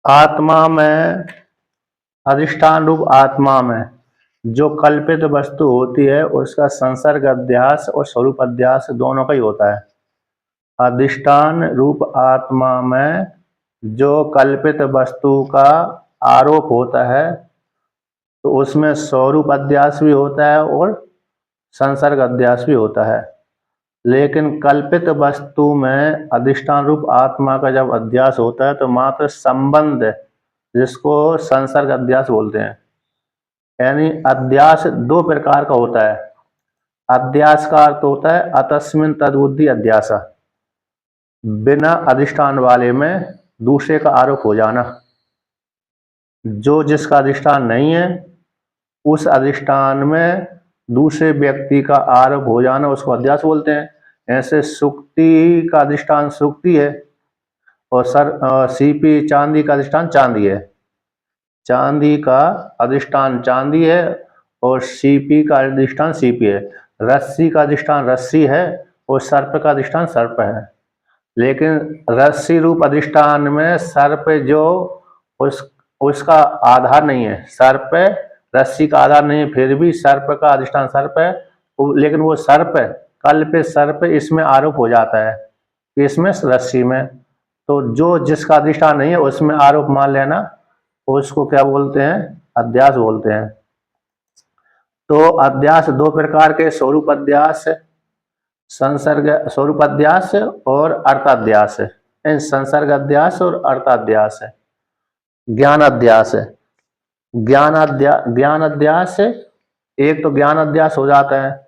आत्मा में, अधिष्ठान रूप आत्मा में जो कल्पित वस्तु होती है उसका संसर्ग अध्यास और स्वरूप अध्यास दोनों का ही होता है। अधिष्ठान रूप आत्मा में जो कल्पित वस्तु का आरोप होता है तो उसमें स्वरूप अध्यास भी होता है और संसर्ग अध्यास भी होता है। लेकिन कल्पित वस्तु में अधिष्ठान रूप आत्मा का जब अध्यास होता है तो मात्र संबंध, जिसको संसर्ग अध्यास बोलते हैं। यानी अध्यास दो प्रकार का होता है। अध्यास का अर्थ होता है अतस्मिन तद्बुद्धि अध्यास, बिना अधिष्ठान वाले में दूसरे का आरोप हो जाना। जो जिसका अधिष्ठान नहीं है उस अधिष्ठान में दूसरे व्यक्ति का आरोप हो जाना उसको अध्यास बोलते हैं। ऐसे सुक्ति का अधिष्ठान सुक्ति है और सीपी चांदी का अधिष्ठान चांदी है। चांदी का अधिष्ठान चांदी है और सीपी का अधिष्ठान सीपी है। रस्सी का अधिष्ठान रस्सी है और सर्प का अधिष्ठान सर्प है। लेकिन रस्सी रूप अधिष्ठान में सर्प जो उसका आधार नहीं है, सर्प रस्सी का आधार नहीं है, फिर भी सर्प का अधिष्ठान सर्प है। लेकिन वो सर्प कल्पित सर्प इसमें आरोप हो जाता है, इसमें रस्सी में। तो जो जिसका अधिष्ठान नहीं है उसमें आरोप मान लेना, उसको क्या बोलते हैं? अध्यास बोलते हैं। तो अध्यास दो प्रकार के, स्वरूप अध्यास, संसर्ग स्वरूप अध्यास और अर्थाध्यास है। संसर्ग अध्यास और अर्थाध्यास है। ज्ञान अध्यास है। ज्ञान अध्यास है। एक तो ज्ञान अध्यास हो जाता है,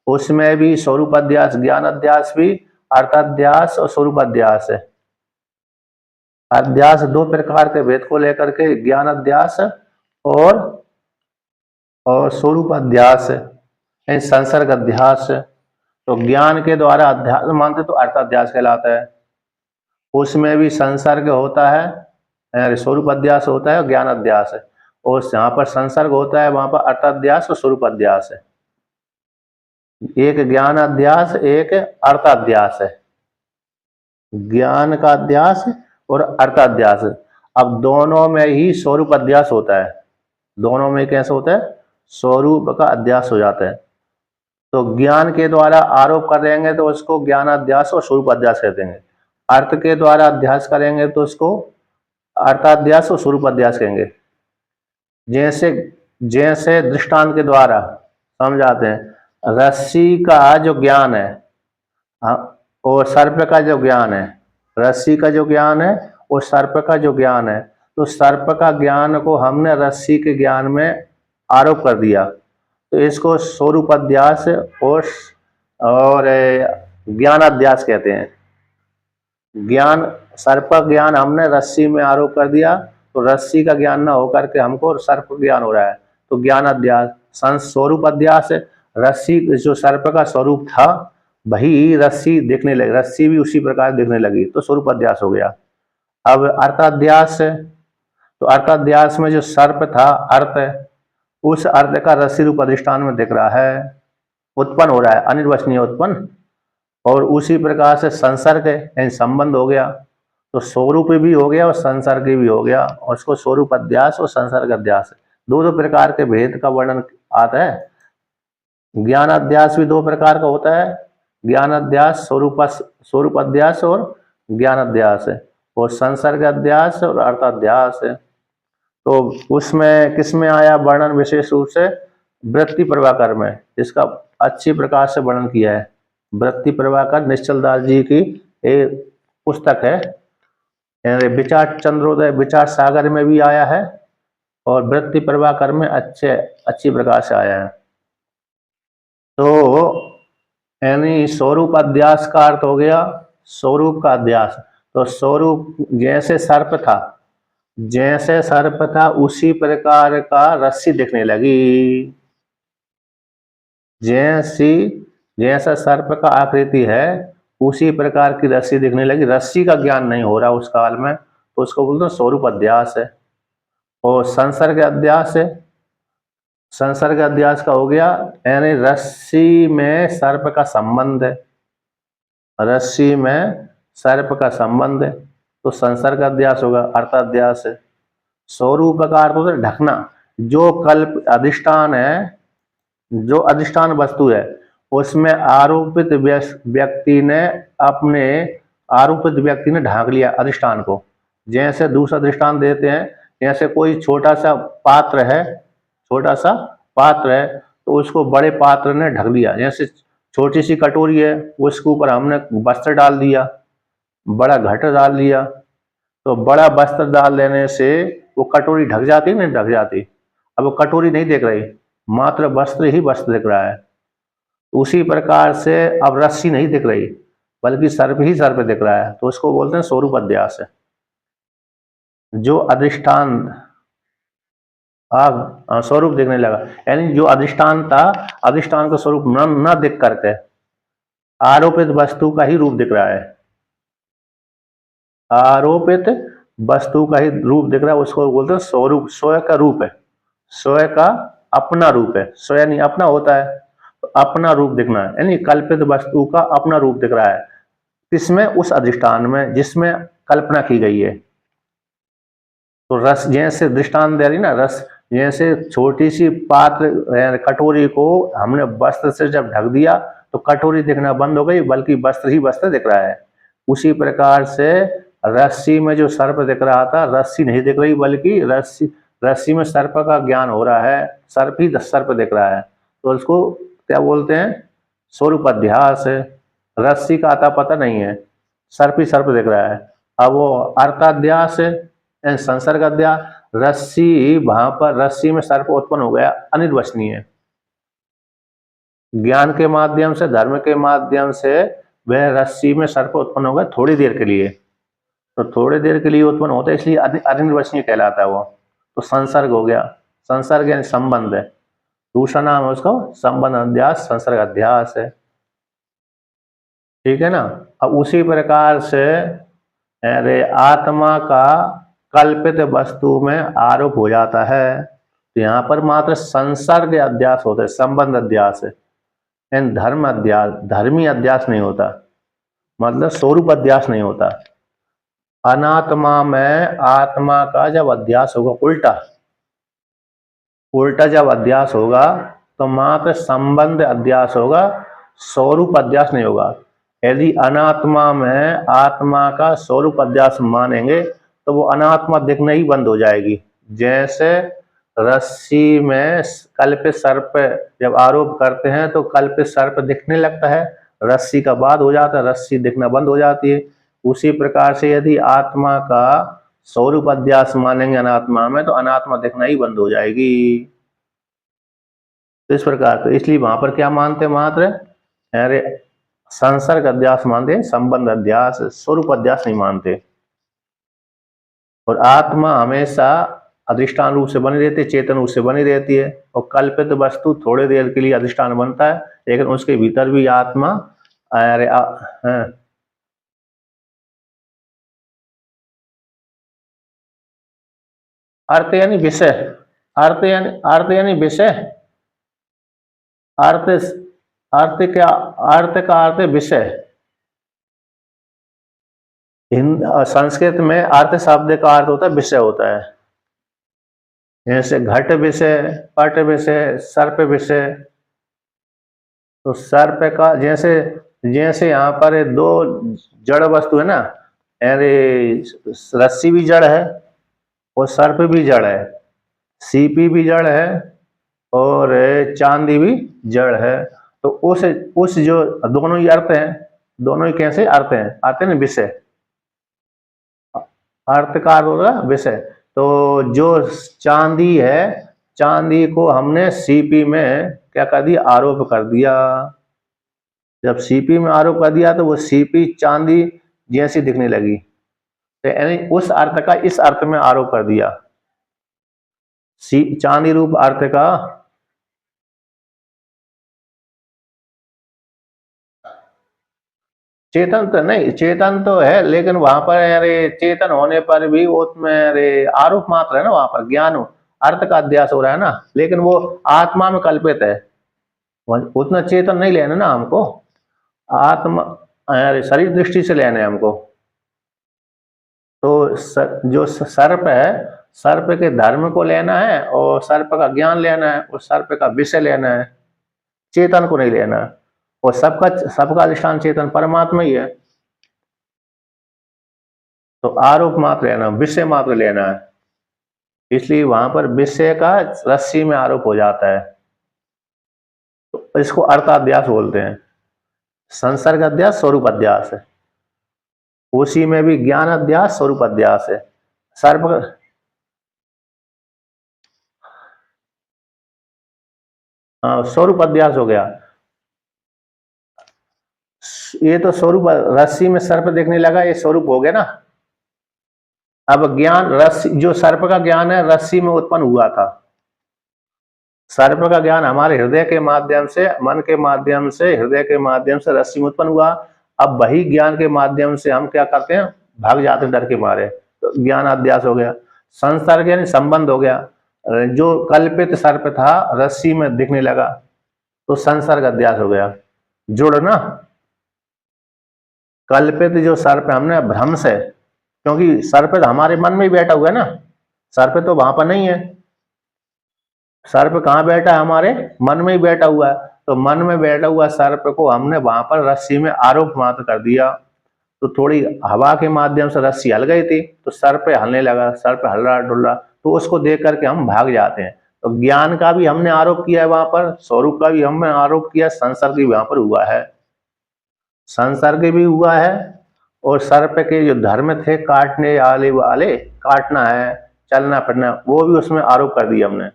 उसमें भी स्वरूप अध्यास, ज्ञान अध्यास भी, अर्थाध्यास और स्वरूप अध्यास है। अध्यास दो प्रकार के भेद को लेकर के ज्ञान अध्यास और स्वरूप अध्यास है, संसर्ग अध्यास। तो ज्ञान के द्वारा अध्यास मानते तो अर्थाध्यास कहलाता है। उसमें भी संसर्ग होता है, स्वरूप अध्यास होता है और ज्ञान अध्यास है। और जहां पर संसर्ग होता है वहां पर अर्थाध्यास और स्वरूप अध्यास है। एक ज्ञान अध्यास, एक अर्थाध्यास है। ज्ञान का अध्यास और अर्थाध्यास। अब दोनों में ही स्वरूप अध्यास होता है। दोनों में कैसे होता है? स्वरूप का अध्यास हो जाता है। तो ज्ञान के द्वारा आरोप कर देंगे तो उसको ज्ञान अध्यास और स्वरूप अध्यास कहते हैं। अर्थ के द्वारा अध्यास करेंगे तो उसको अर्थाध्यास और स्वरूप अध्यास कहेंगे। जैसे जैसे दृष्टांत के द्वारा समझाते हैं, रस्सी का जो ज्ञान है और सर्प का जो ज्ञान है, रस्सी का जो ज्ञान है और सर्प का जो ज्ञान है, तो सर्प का ज्ञान को हमने रस्सी के ज्ञान में आरोप कर दिया, तो इसको स्वरूप अध्यास और ज्ञान अध्यास कहते हैं। ज्ञान, सर्प ज्ञान हमने रस्सी में आरोप कर दिया तो रस्सी का ज्ञान न होकर के हमको सर्प ज्ञान हो रहा है, तो ज्ञान अध्यास। स्वरूप अध्यास, रस्सी जो सर्प का स्वरूप था वही रस्सी दिखने लगी, रस्सी भी उसी प्रकार दिखने लगी, तो स्वरूप अध्यास हो गया। अब अर्थाध्यास, तो अर्थाध्यास में जो सर्प था अर्थ, उस अर्थ का रस्सी रूप अधिष्ठान में दिख रहा है, उत्पन्न हो रहा है, अनिर्वचनीय उत्पन्न। और उसी प्रकार से संसर्ग है, संबंध हो गया, तो स्वरूप भी हो गया और संसर्ग भी हो गया, और उसको स्वरूप अध्यास और संसर्ग अध्यास दो दो प्रकार के भेद का वर्णन आता है। ज्ञान अध्यास भी दो प्रकार का होता है, ज्ञान अध्यास, स्वरूप अध्यास और ज्ञान अध्यास है, और संसर्ग अध्यास और अर्थाध्यास है। तो उसमें किसमें आया वर्णन? विशेष रूप से वृत्ति प्रभाकर में इसका अच्छी प्रकार से वर्णन किया है। वृत्ति प्रभाकर निश्चल दास जी की एक पुस्तक है। विचार चंद्रोदय, विचार सागर में भी आया है और वृत्ति प्रभाकर में अच्छी प्रकार से आया है। तो यानी स्वरूप अध्यास का अर्थ हो गया स्वरूप का अध्यास। तो स्वरूप जैसे सर्प था उसी प्रकार का रस्सी दिखने लगी। जैसा सर्प का आकृति है उसी प्रकार की रस्सी दिखने लगी। रस्सी का ज्ञान नहीं हो रहा उस काल में, तो उसको बोलते हैं स्वरूप अध्यास है। और संसर्ग अध्यास है, संसर्ग अध्यास का हो गया यानी रस्सी में सर्प का संबंध है, रस्सी में सर्प का संबंध है, तो संसर्ग अध्यास होगा, अर्थाध्यास है। स्वरूप का अर्थ होता है ढकना। जो कल्प अधिष्ठान है, जो अधिष्ठान वस्तु है, उसमें आरोपित व्यक्ति ने अपने आरोपित व्यक्ति ने ढांक लिया अधिष्ठान को। जैसे दूसरा दृष्टांत देते हैं, जैसे कोई छोटा सा पात्र है, छोटा सा पात्र है, तो उसको बड़े पात्र ने ढक दिया। जैसे छोटी सी कटोरी है, उसके ऊपर हमने वस्त्र डाल दिया, बड़ा घट डाल दिया, तो बड़ा वस्त्र डाल देने से वो कटोरी ढक जाती नहीं ढक जाती। अब वो कटोरी नहीं दिख रही, मात्र वस्त्र ही वस्त्र दिख रहा है। उसी प्रकार से अब रस्सी नहीं दिख रही, बल्कि सर्प ही सर्प दिख रहा है, तो उसको बोलते हैं स्वरूप अध्यास। जो अधिष्ठान स्वरूप दिखने लगा, यानी जो अधिष्ठान था, अधिष्ठान का स्वरूप न दिख करके आरोपित वस्तु का ही रूप दिख रहा है, आरोपित वस्तु का ही रूप दिख रहा है, उसको बोलते हैं स्वरूप। स्वयं का रूप है, स्वयं का अपना रूप है। स्वयं नहीं अपना होता है, तो अपना रूप दिखना है, यानी कल्पित वस्तु का अपना रूप दिख रहा है। किसमें? उस अधिष्ठान में जिसमें कल्पना की गई है। तो रस जैसे दृष्टांत दे रही ना, रस जैसे छोटी सी पात्र कटोरी को हमने वस्त्र से जब ढक दिया तो कटोरी दिखना बंद हो गई, बल्कि वस्त्र ही वस्त्र दिख रहा है। उसी प्रकार से रस्सी में जो सर्प दिख रहा था, रस्सी नहीं दिख रही, बल्कि रस्सी में सर्प का ज्ञान हो रहा है, सर्प ही सर्प दिख रहा है। तो उसको क्या बोलते हैं? स्वरूप अध्यास। रस्सी का आता पता नहीं है, सर्प ही सर्प दिख रहा है। अब वो अर्थाध्यास संसर्ग अध्यास, रस्सी वहां पर रस्सी में सर्प उत्पन्न हो गया, अनिर्वचनीय। ज्ञान के माध्यम से, धर्म के माध्यम से वह रस्सी में सर्प उत्पन्न हो गया थोड़ी देर के लिए, तो थोड़ी देर के लिए उत्पन्न होता है, इसलिए अनिर्वचनीय कहलाता है वो। तो संसर्ग हो गया, संसर्ग यानी संबंध है, दूसरा नाम है उसको संबंध अध्यास, संसर्ग अध्यास है। ठीक है ना। अब उसी प्रकार से अरे आत्मा का कल्पित वस्तु में आरोप हो जाता है, तो यहाँ पर मात्र संसर्ग अध्यास होता है, संबंध अध्यास है, एंड धर्म अध्यास, धर्मी अध्यास नहीं होता, मतलब स्वरूप अध्यास नहीं होता। अनात्मा में आत्मा का जब अध्यास होगा, उल्टा उल्टा जब अध्यास होगा, तो मात्र संबंध अध्यास होगा, स्वरूप अध्यास नहीं होगा। यदि अनात्मा में आत्मा का स्वरूप अध्यास मानेंगे तो वो अनात्मा दिखना ही बंद हो जाएगी। जैसे रस्सी में कल्पित सर्प जब आरोप करते हैं तो कल्पित सर्प दिखने लगता है, रस्सी का बाद हो जाता है, रस्सी दिखना बंद हो जाती है। उसी प्रकार से यदि आत्मा का स्वरूप अध्यास मानेंगे अनात्मा में, तो अनात्मा दिखना ही बंद हो जाएगी। तो इस प्रकार, तो इसलिए वहां पर क्या मानते मात्र? अरे संसर्ग अध्यास मानते, संबंध अध्यास, स्वरूप अध्यास नहीं मानते। और आत्मा हमेशा अधिष्ठान रूप से बनी रहती है, चेतन रूप से बनी रहती है, और कल्पित वस्तु थोड़ी देर के लिए अधिष्ठान बनता है, लेकिन उसके भीतर भी आत्मा अरे अर्थ यानी विषय, अर्थ यानी विषय, अर्थ अर्थ क्या? अर्थ का अर्थ विषय। संस्कृत में अर्थ शब्द का अर्थ होता है विषय होता है। जैसे घट विषय, पट विषय, सर्प विषय। तो सर्प का जैसे जैसे यहाँ पर दो जड़ वस्तु है ना, अरे रस्सी भी जड़ है और सर्प भी जड़ है, सीपी भी जड़ है और चांदी भी जड़ है। तो उस जो दोनों ही अर्थ हैं, दोनों ही कैसे अर्थ हैं? अर्थ है ना विषय, अर्थ का अर्थ होगा विषय। तो जो चांदी है, चांदी को हमने सीपी में क्या कर दिया? आरोप कर दिया। जब सीपी में आरोप कर दिया तो वो सीपी चांदी जैसी दिखने लगी, तो यानी उस अर्थ का इस अर्थ में आरोप कर दिया। चांदी रूप अर्थ का चेतन तो नहीं, चेतन तो है, लेकिन वहां पर अरे चेतन होने पर भी उसमें अरे आरोप मात्र है ना, वहां पर ज्ञान अर्थ का अध्यास हो रहा है ना, लेकिन वो आत्मा में कल्पित है, उतना चेतन नहीं लेना ना हमको, आत्मा अरे शरीर दृष्टि से लेना है हमको। तो जो सर्प है, सर्प के धर्म को लेना है और सर्प का ज्ञान लेना है और सर्प का विषय लेना है, चेतन को नहीं लेना है। और सबका अधिष्ठान चेतन परमात्मा ही है। तो आरोप मात्र लेना, विषय मात्र लेना है, इसलिए वहां पर विषय का रस्सी में आरोप हो जाता है। तो इसको अर्थाध्यास बोलते हैं। संसर्ग अध्यास, स्वरूप अध्यास है, उसी में भी ज्ञान अध्यास, स्वरूप अध्यास है। सर्प स्वरूप अध्यास हो गया। ये तो स्वरूप, रस्सी में सर्प देखने लगा, ये स्वरूप हो गया ना। अब ज्ञान रस्सी, जो सर्प का ज्ञान है रस्सी में उत्पन्न हुआ था। सर्प का ज्ञान हमारे हृदय के माध्यम से, मन के माध्यम से, हृदय के माध्यम से रस्सी में उत्पन्न हुआ। अब वही ज्ञान के माध्यम से हम क्या करते हैं, भाग जाते हैं डर के मारे, तो ज्ञान अध्यास हो गया। संसर्ग यानी संबंध हो गया। जो कल्पित सर्प था रस्सी में दिखने लगा तो संसर्ग अध्यास हो गया, जुड़ना। कल्पित जो सर्प हमने भ्रम से, क्योंकि सर्प हमारे मन में ही बैठा हुआ है ना, सर्प तो वहां पर नहीं है। सर्प कहाँ बैठा है, हमारे मन में ही बैठा हुआ है। तो मन में बैठा हुआ सर्प को हमने वहां पर रस्सी में आरोप मात्र कर दिया। तो थोड़ी हवा के माध्यम से रस्सी हल गई थी तो सर्प हलने लगा, सर्प हल रहा डुल रहा, तो उसको देख करके हम भाग जाते हैं। तो ज्ञान का भी हमने आरोप किया है वहां पर, स्वरूप का भी हमने आरोप किया, संसर्ग भी वहां पर हुआ है। संसर्ग भी हुआ है और सर्प के जो धर्म थे, काटने वाले वाले, काटना है, चलना फिरना, वो भी उसमें आरोप कर दिया हमने।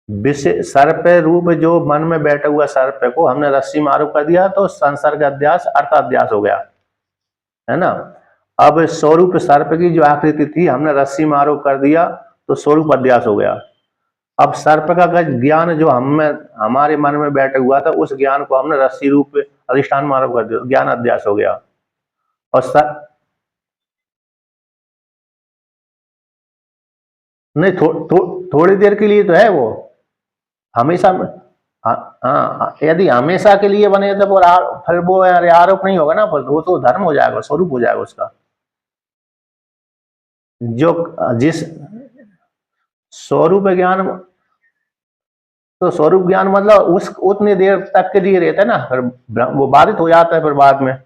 विषय सर्प रूप जो मन में बैठा हुआ सर्प को हमने रस्सी में आरोप कर दिया, तो संसर्ग अध्यास अर्थाध्यास हो गया, है ना। अब स्वरूप सर्प की जो आकृति थी हमने रस्सी में आरोप कर दिया तो स्वरूप अध्यास हो गया। अब सर्प का ज्ञान जो हमारे मन में बैठा हुआ था, उस ज्ञान को हमने रस्सी रूप अधिष्ठान में आरोप कर दिया, ज्ञान अध्यास हो गया। और नहीं, थोड़ी देर के लिए तो है वो, हमेशा। हाँ हाँ, यदि हमेशा के लिए बने तो फिर वो आरोप नहीं होगा ना, फिर वो तो धर्म हो जाएगा, स्वरूप हो जाएगा उसका। जो जिस स्वरूप ज्ञान, तो स्वरूप ज्ञान मतलब उस उतनी देर तक के लिए रहता है ना, फिर वो बाधित हो जाता है फिर बाद में।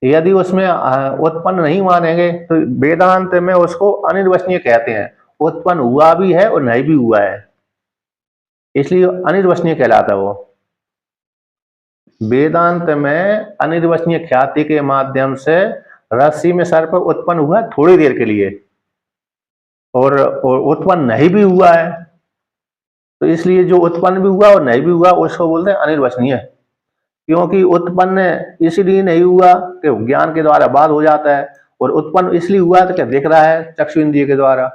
यदि उसमें उत्पन्न नहीं मानेंगे तो वेदांत में उसको अनिर्वचनीय कहते हैं। उत्पन्न हुआ भी है और नहीं भी हुआ है, इसलिए अनिर्वचनीय कहलाता है वो। वेदांत में अनिर्वचनीय ख्याति के माध्यम से रस्सी में सर्प उत्पन्न हुआ थोड़ी देर के लिए, और उत्पन्न नहीं भी हुआ है। तो इसलिए जो उत्पन्न भी हुआ और नहीं भी हुआ उसको बोलते हैं अनिर्वचनीय। क्योंकि उत्पन्न इसलिए नहीं हुआ कि ज्ञान के द्वारा बाध हो जाता है, और उत्पन्न इसलिए हुआ तो क्या दिख रहा है चक्षु इंद्रिय के द्वारा,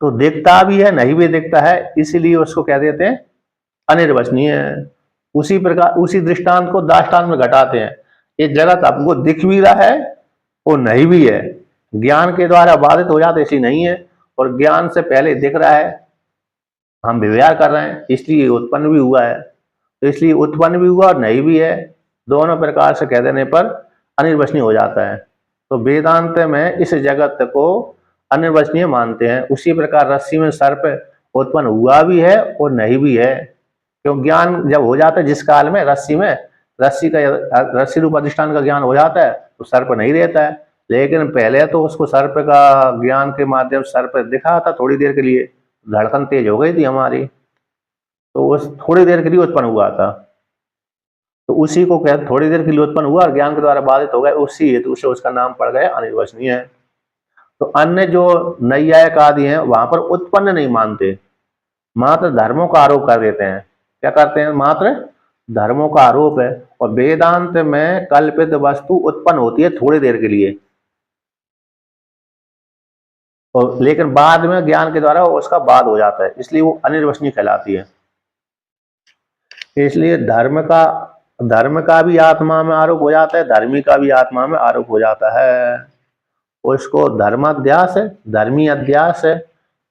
तो दिखता भी है नहीं भी दिखता है, इसलिए उसको कह देते हैं अनिर्वचनीय। उसी प्रकार उसी दृष्टांत को दाष्टांत में घटाते हैं। ये जगत आपको दिख भी रहा है और नहीं भी है, ज्ञान के द्वारा बाधित हो जाते इसलिए नहीं है, और ज्ञान से पहले दिख रहा है, हम व्यवहार कर रहे हैं इसलिए उत्पन्न भी हुआ है। तो इसलिए उत्पन्न भी हुआ और नहीं भी है, दोनों प्रकार से कह देने पर अनिर्वचनीय हो जाता है। तो वेदांत में इस जगत को अनिर्वचनीय मानते हैं। उसी प्रकार रस्सी में सर्प उत्पन्न हुआ भी है और नहीं भी है, क्यों ज्ञान जब हो जाता है जिस काल में रस्सी में, रस्सी रूप अधिष्ठान का ज्ञान हो जाता है तो सर्प नहीं रहता है। लेकिन पहले तो उसको सर्प का ज्ञान के माध्यम से सर्प दिखा था थोड़ी देर के लिए, धड़कन तेज हो गई थी हमारी, तो उस थोड़ी देर के लिए उत्पन्न हुआ था। तो उसी को कहते थोड़ी देर के लिए उत्पन्न हुआ और ज्ञान के द्वारा बाधित हो गए, उसी हेतु से उसका नाम पड़ गया अनिर्वचनीय है। तो अन्य जो नैयायिक आदि हैं वहां पर उत्पन्न नहीं मानते, मात्र धर्मों का आरोप कर देते हैं। क्या करते हैं, मात्र धर्मों का आरोप है। और वेदांत में कल्पित वस्तु उत्पन्न होती है थोड़ी देर के लिए, और लेकिन बाद में ज्ञान के द्वारा उसका बाध हो जाता है, इसलिए वो अनिर्वचनीय कहलाती है। इसलिए धर्म का भी आत्मा में आरोप हो जाता है, धर्मी का भी आत्मा में आरोप हो जाता है। उसको धर्माध्यास है, धर्मी अध्यास है,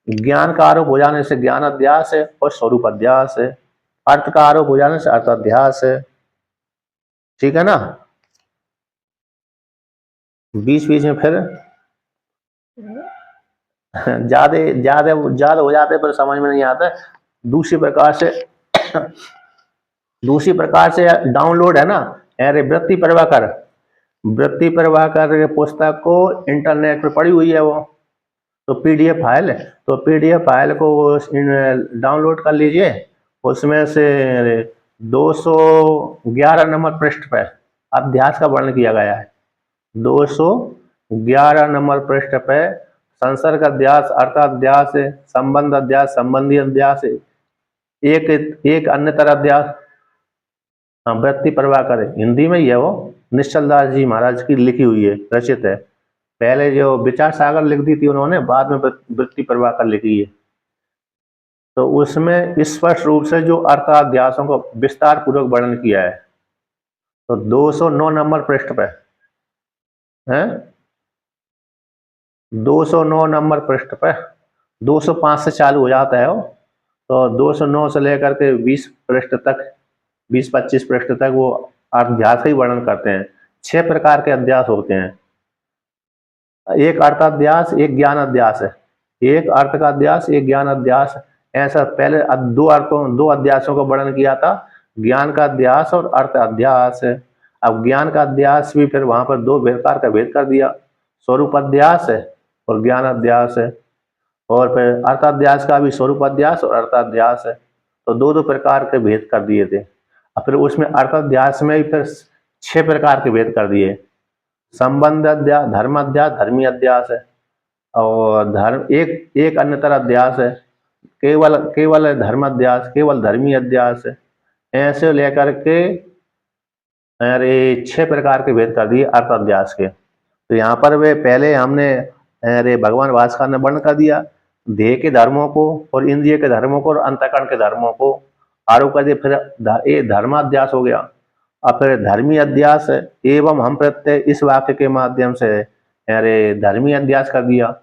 ज्ञान का आरोप हो जाने से ज्ञान अध्यास है, और स्वरूप अध्यास है। अर्थ का आरोप हो जाने से अर्थाध्यास है। ठीक है ना। बीच बीच में फिर ज्यादा ज्यादा ज्यादा हो जाते पर समझ में नहीं आता। दूसरी प्रकार से दूसरी प्रकार से डाउनलोड है ना, अरे वृत्ति प्रभाकर के पुस्तक को इंटरनेट पर पड़ी हुई है वो, तो पीडीएफ फाइल है, तो पीडीएफ फाइल को डाउनलोड कर लीजिए। उसमें से 211 नंबर पृष्ठ पर अध्यास का वर्णन किया गया है। 211 नंबर पृष्ठ पे संसर्ग अध्यास, अर्थाध्यास, संबंध अध्यास, संबंधी अध्यास, एक एक अन्य तरह अध्यास, हाँ वृत्ति प्रभाकर है, हिंदी में ही है वो, निश्चल दास जी महाराज की लिखी हुई है, रचित है। पहले जो विचार सागर लिख दी थी उन्होंने, बाद में वृत्ति प्रभाकर लिखी है। तो उसमें स्पष्ट रूप से जो अर्थाध्यासों को विस्तार पूर्वक वर्णन किया है। तो 209 नंबर पृष्ठ पे है, 209 नंबर पृष्ठ पे 205 से चालू हो जाता है वो, तो 209 से लेकर के 20 पृष्ठ तक, 20-25 पृष्ठ तक वो अध्यास ही वर्णन करते हैं। 6 प्रकार के अध्यास होते हैं। एक अर्थाध्यास, एक ज्ञान अध्यास है, एक अर्थ का अध्यास, एक ज्ञान अध्यास। ऐसा पहले दो अध्यासों को वर्णन किया था, ज्ञान का अध्यास और अर्थ अध्यास। अब ज्ञान का अध्यास भी फिर वहां पर 2 प्रकार का भेद कर दिया, स्वरूप अध्यास है और ज्ञान अध्यास है। और फिर अर्थाध्यास का भी स्वरूप अध्यास और अर्थाध्यास है, तो 2 प्रकार के भेद कर दिए थे। और फिर उसमें अर्थाध्यास में ही फिर 6 प्रकार के भेद कर दिए। संबंध अध्यास, धर्म अध्यास, धर्मी अध्यास है, और धर्म एक अन्यतर अध्यास है, केवल केवल धर्म अध्यास, केवल धर्मी अध्यास है। ऐसे लेकर के अरे 6 प्रकार के भेद कर दिए अर्थ अध्यास के। तो यहाँ पर वे पहले हमने अरे भगवान भास्कर ने वर्णन कर दिया देह के धर्मों को और इंद्रिय के धर्मों को और अंतःकरण के धर्मों को आरोप कर दिया। फिर ये धर्माध्यास हो गया। अब फिर धर्मी अध्यास एवं हम प्रत्यय इस वाक्य के माध्यम से अरे धर्मी अध्यास कर दिया,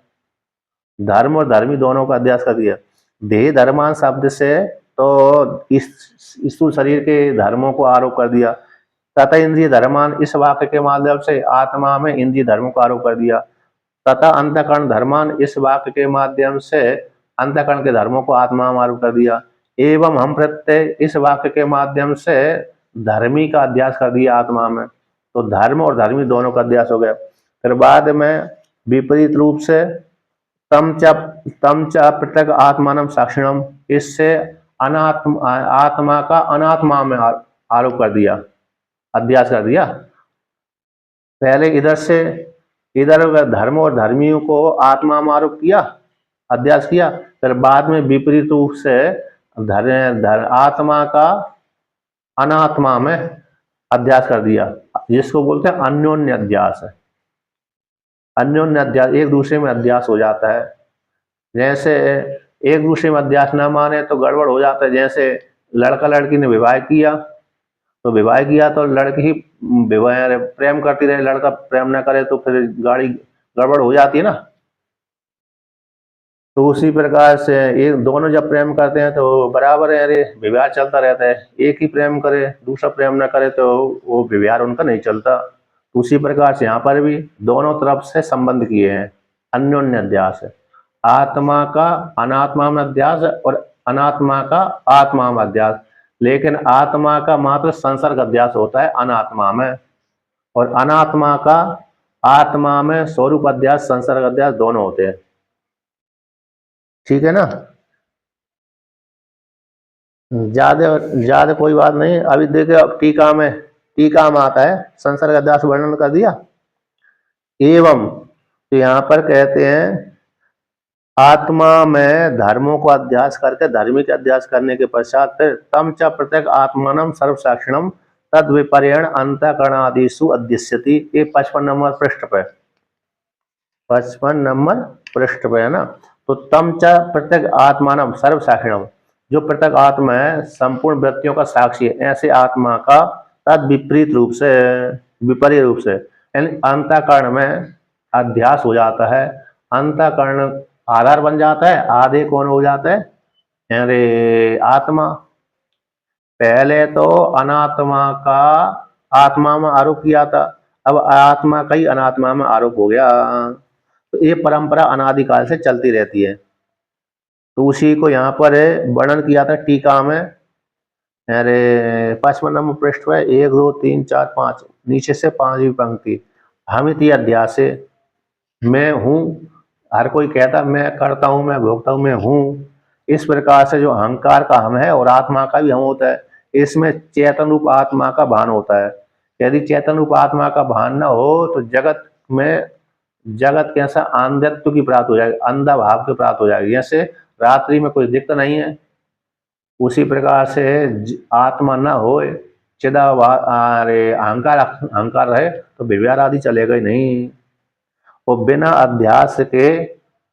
धर्म और धर्मी दोनों का अध्यास कर दिया। देह धर्मान शब्द से तो इस स्थूल शरीर के धर्मों को आरोप कर दिया, तथा इंद्रिय धर्मान इस वाक्य के माध्यम से आत्मा में इंद्रिय धर्मों का आरोप कर दिया, तथा अंतःकरण धर्मान इस वाक्य के माध्यम से अंतःकरण के धर्मों को आत्मा में आरोप कर दिया। एवं हम प्रत्यय इस वाक्य के माध्यम से धर्मी का अध्यास कर दिया आत्मा में। तो धर्म और धर्मी दोनों का अध्यास हो गया। फिर बाद में विपरीत रूप से तम च पृथक आत्मानम साक्षिणम, इससे आत्मा का अनात्मा में आरोप कर दिया, अध्यास कर दिया। पहले इधर धर्म और धर्मियों को आत्मा में आरोप किया, अध्यास किया। फिर बाद में विपरीत रूप से आत्मा का अनात्मा में अध्यास कर दिया, जिसको बोलते हैं अन्योन्य अध्यास। अन्योन्य अध्यास, एक दूसरे में अध्यास हो जाता है। जैसे एक दूसरे में अध्यास न माने तो गड़बड़ हो जाता है। जैसे लड़का लड़की ने विवाह किया, तो लड़की ही प्रेम करती रहे, लड़का प्रेम न करे तो फिर गाड़ी गड़बड़ हो जाती है ना। तो उसी प्रकार से एक दोनों जब प्रेम करते हैं तो बराबर है, अरे विवाह चलता रहता है। एक ही प्रेम करे, दूसरा प्रेम न करे तो वो विवाह उनका नहीं चलता। तो उसी प्रकार से यहाँ पर भी दोनों तरफ से संबंध किए हैं, अन्योन्य अध्यास है। आत्मा का अनात्मा में अध्यास और अनात्मा का आत्मा में अध्यास। लेकिन आत्मा का मात्र संसर्ग अध्यास होता है अनात्मा में, और अनात्मा का आत्मा में स्वरूप अध्यास, संसर्ग अध्यास दोनों होते हैं। ठीक है ना, ज्यादा ज्यादा कोई बात नहीं। अभी देखिए अब टीका में आता है संसर्ग अध्यास वर्णन कर दिया। एवं तो यहाँ पर कहते हैं आत्मा में धर्मों को अध्यास करके धर्मी के अध्यास करने के पश्चात फिर तम च प्रत्येक आत्मानम सर्वसाक्षिणम तद विपर्यण अंतःकरणादिषु अध्यस्यति। ये 55 नंबर पृष्ठ पे, 55 नंबर पृष्ठ पे है ना। तो तम च प्रत्येक आत्मानम सर्वसाक्षिणम, जो प्रत्येक आत्मा है संपूर्ण व्यक्तियों का साक्षी है, ऐसे आत्मा का तद विपरीत रूप से, विपरीत रूप से यानी अंतःकरण में अध्यास हो जाता है। अंतःकरण आधार बन जाता है, आधे कौन हो जाता है, अरे आत्मा। पहले तो अनात्मा का आत्मा में आरोप किया था, अब आत्मा का ही अनात्मा में आरोप हो गया। तो ये परंपरा अनादिकाल से चलती रहती है। तो उसी को यहाँ पर वर्णन किया था टीका में। अरे 5वां नंबर पृष्ठ है, 1 2 3 4 5, नीचे से 5वीं पंक्ति। हमित अध्यास, मैं हूँ। हर कोई कहता मैं करता हूँ, मैं भोगता हूँ, मैं हूँ। इस प्रकार से जो अहंकार का हम है और आत्मा का भी हम होता है, इसमें चेतन रूप आत्मा का भान होता है। यदि चेतन रूप आत्मा का भान न हो तो जगत कैसा अंधत्व की प्राप्त हो जाएगी, अंधा भाव की प्राप्त हो जाएगी। जैसे रात्रि में कोई दिक्कत नहीं है, उसी प्रकार से आत्मा न हो, अरे अहंकार अहंकार रहे तो विव्यार आदि चलेगा ही नहीं। वो बिना अध्यास के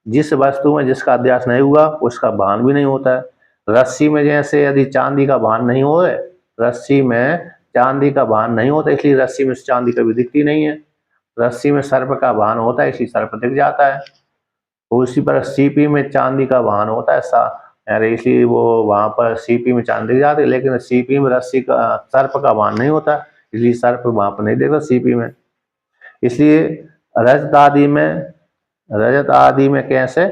जिस वस्तु में जिसका अध्यास नहीं हुआ उसका भान भी नहीं होता है। रस्सी में जैसे यदि चांदी का भान नहीं हो, रस्सी में चांदी का भान नहीं होता, इसलिए रस्सी में चांदी कभी दिखती नहीं है। रस्सी में सर्प का भान होता है, इसलिए सर्प दिख जाता है। उसी पर सीपी में चांदी का भान होता है, अरे इसलिए वो वहां पर सीपी में चांदी दिख जाती है, लेकिन सीपी में रस्सी का सर्प का भान नहीं होता, इसलिए सर्प वहां पर नहीं देखता सीपी में। इसलिए रजत आदि में कैसे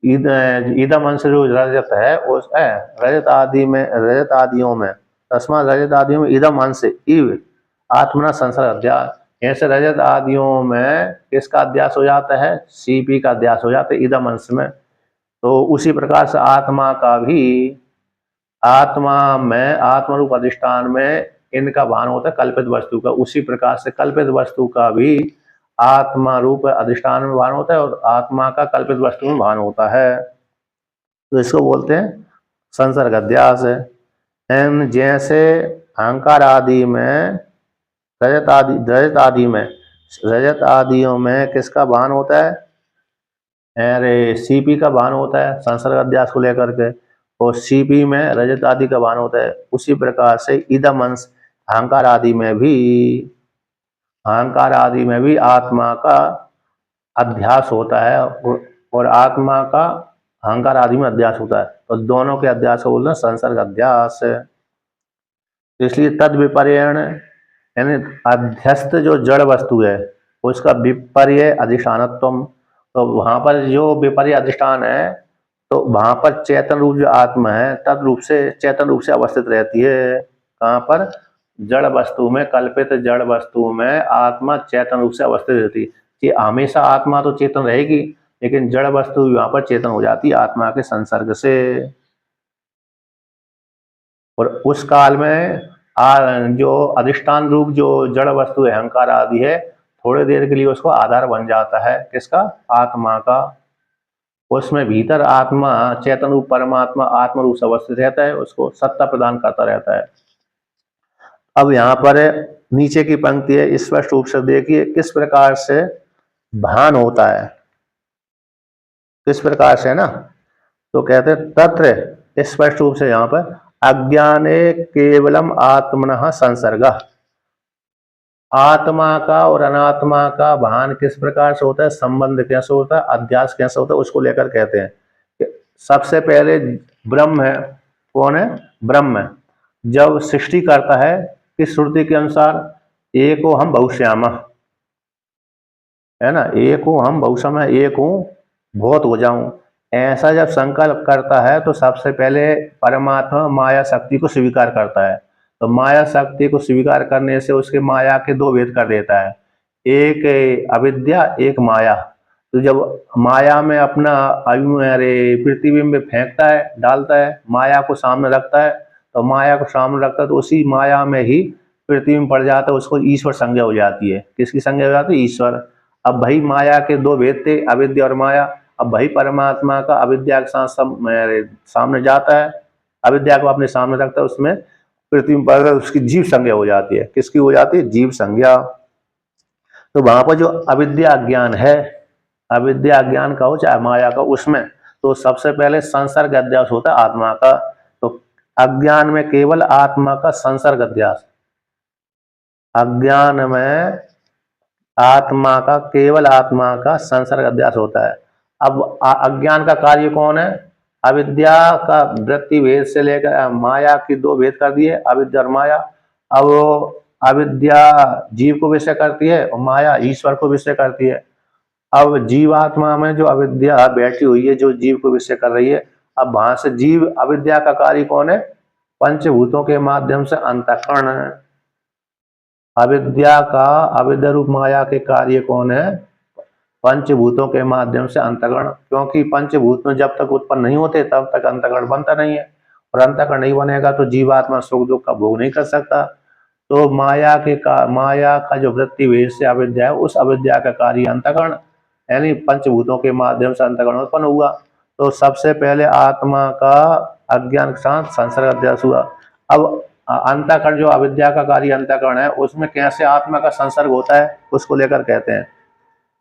ईदम अंश जो रजत है उस रजत आदियों में तस्मा रजत आदियों में ईदम अंश इव आत्मना संसार अध्यास। ऐसे रजत आदियों में किसका अध्यास हो जाता है, सीपी का अध्यास हो जाता है ईदम अंश में। तो उसी प्रकार से आत्मा का भी, आत्मा में आत्म रूप अधिष्ठान में इनका भान होता है कल्पित वस्तु का। उसी प्रकार से कल्पित वस्तु का भी आत्मा रूप अधिष्ठान में भान होता है और आत्मा का कल्पित वस्तु में भान होता है। तो इसको बोलते हैं संसर्ग अध्यास। एन जैसे अहंकार आदि में रजत आदियों में किसका भान होता है, अरे सीपी का भान होता है संसर्ग अध्यास को लेकर के, और सीपी में रजत आदि का भान होता है। उसी प्रकार से इदम अंश अहंकार आदि में भी आत्मा का अध्यास होता है और आत्मा का अहंकार आदि में अध्यास होता है। तो दोनों के अध्यास को बोलते हैं संसर्ग अध्यास। तो इसलिए तद विपर्यण यानी अध्यस्त जो जड़ वस्तु है उसका विपर्य अधिष्ठानत्व। तो वहां पर जो विपर्य अधिष्ठान है तो वहां पर चेतन रूप जो आत्मा है तद रूप से चेतन रूप से अवस्थित रहती है। कहाँ पर, जड़ वस्तु में, कल्पित जड़ वस्तु में आत्मा चेतन रूप से अवस्थित रहती है। कि हमेशा आत्मा तो चेतन रहेगी, लेकिन जड़ वस्तु वहां पर चेतन हो जाती है आत्मा के संसर्ग से। और उस काल में जो अधिष्ठान रूप जो जड़ वस्तु है अहंकार आदि है, थोड़ी देर के लिए उसको आधार बन जाता है, किसका, आत्मा का। उसमें भीतर आत्मा चेतन रूप परमात्मा आत्म रूप से अवस्थित रहता है, उसको सत्ता प्रदान करता रहता है। अब यहाँ पर नीचे की पंक्ति है, स्पष्ट रूप से देखिए किस प्रकार से भान होता है, किस प्रकार से ना। तो कहते हैं तत्र, स्पष्ट रूप से यहाँ पर अज्ञाने केवलम आत्मनः संसर्ग। आत्मा का और अनात्मा का भान किस प्रकार से होता है, संबंध कैसे होता है, अध्यास कैसे होता है, उसको लेकर कहते हैं कि सबसे पहले ब्रह्म है। कौन है, ब्रह्म। जब सृष्टि करता है इस श्रुति के अनुसार एको हम बहुश्यामा, है ना, एक हूं हम बहुसम है, एक हूं बहुत हो जाऊं, ऐसा जब संकल्प करता है तो सबसे पहले परमात्मा माया शक्ति को स्वीकार करता है। तो माया शक्ति को स्वीकार करने से उसके माया के दो भेद कर देता है, एक अविद्या एक माया। तो जब माया में अपना प्रतिबिंब फेंकता है, डालता है, माया को सामने रखता है, तो माया को सामने रखता है तो उसी माया में ही प्रतिबिंब पड़ जाता है, उसको ईश्वर संज्ञा हो जाती है। किसकी संज्ञा हो जाती है, ईश्वर। अब भाई माया के दो भेद थे, अविद्या और माया। अब भाई परमात्मा का अविद्या के साथ सामने जाता है, अविद्या को अपने सामने रखता है, उसमें पृथ्वी पर उसकी जीव संज्ञा हो जाती है। किसकी हो जाती है, जीव संज्ञा। तो वहां पर जो अविद्या ज्ञान है, अविद्या ज्ञान का हो चाहे माया का, उसमें तो सबसे पहले संसर्ग अध्यास होता है आत्मा का। तो अज्ञान में केवल आत्मा का संसर्ग अध्यास, अज्ञान में आत्मा का केवल आत्मा का संसर्ग अध्यास होता है। अब अज्ञान का कार्य कौन है, अविद्या का वृत्ति भेद से लेकर माया की दो भेद कर दिए, अविद्या और माया। अब अविद्या जीव को विषय करती है और माया ईश्वर को विषय करती है। अब जीवात्मा में जो अविद्या बैठी हुई है, जो जीव को विषय कर रही है, अब वहां से जीव अविद्या का कार्य कौन है? पंचभूतों के माध्यम से अंतःकरण है। अविद्या का, अविद्या रूप माया के कार्य कौन है? पंचभूतों के माध्यम से अंतःकरण, क्योंकि पंचभूत में जब तक उत्पन्न नहीं होते तब तक अंतःकरण बनता नहीं है, और अंतःकरण नहीं बनेगा तो जीवात्मा सुख दुख का भोग नहीं कर सकता। तो माया का जो वृत्ति वेश से अविद्या है, उस अविद्या का कार्य अंतःकरण, यानी पंचभूतों के माध्यम से अंतःकरण उत्पन्न हुआ। तो सबसे पहले आत्मा का अज्ञान के साथ संसर्ग अध्यास हुआ। अब अंतःकरण, जो अविद्या का कार्य अंतःकरण है, उसमें कैसे आत्मा का संसर्ग होता है, उसको लेकर कहते हैं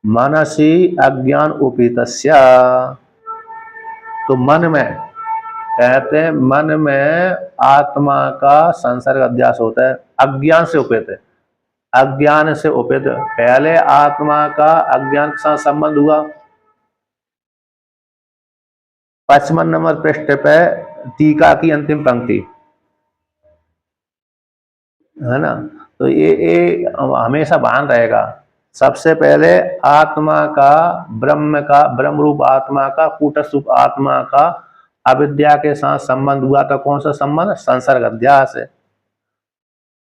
मनसी अज्ञान उपितस्य। तो मन में, कहते हैं मन में आत्मा का संसर्ग अध्यास होता है, अज्ञान से उपित है। अज्ञान से उपित, पहले आत्मा का अज्ञान के साथ संबंध हुआ। 55 नंबर पृष्ठ पे टीका की अंतिम पंक्ति है ना। तो ये हमेशा भान रहेगा। सबसे पहले आत्मा का, ब्रह्म रूप आत्मा का, कूटस्थ रूप आत्मा का अविद्या के साथ संबंध हुआ। तो कौन सा संबंध? संसर्ग अध्यास है।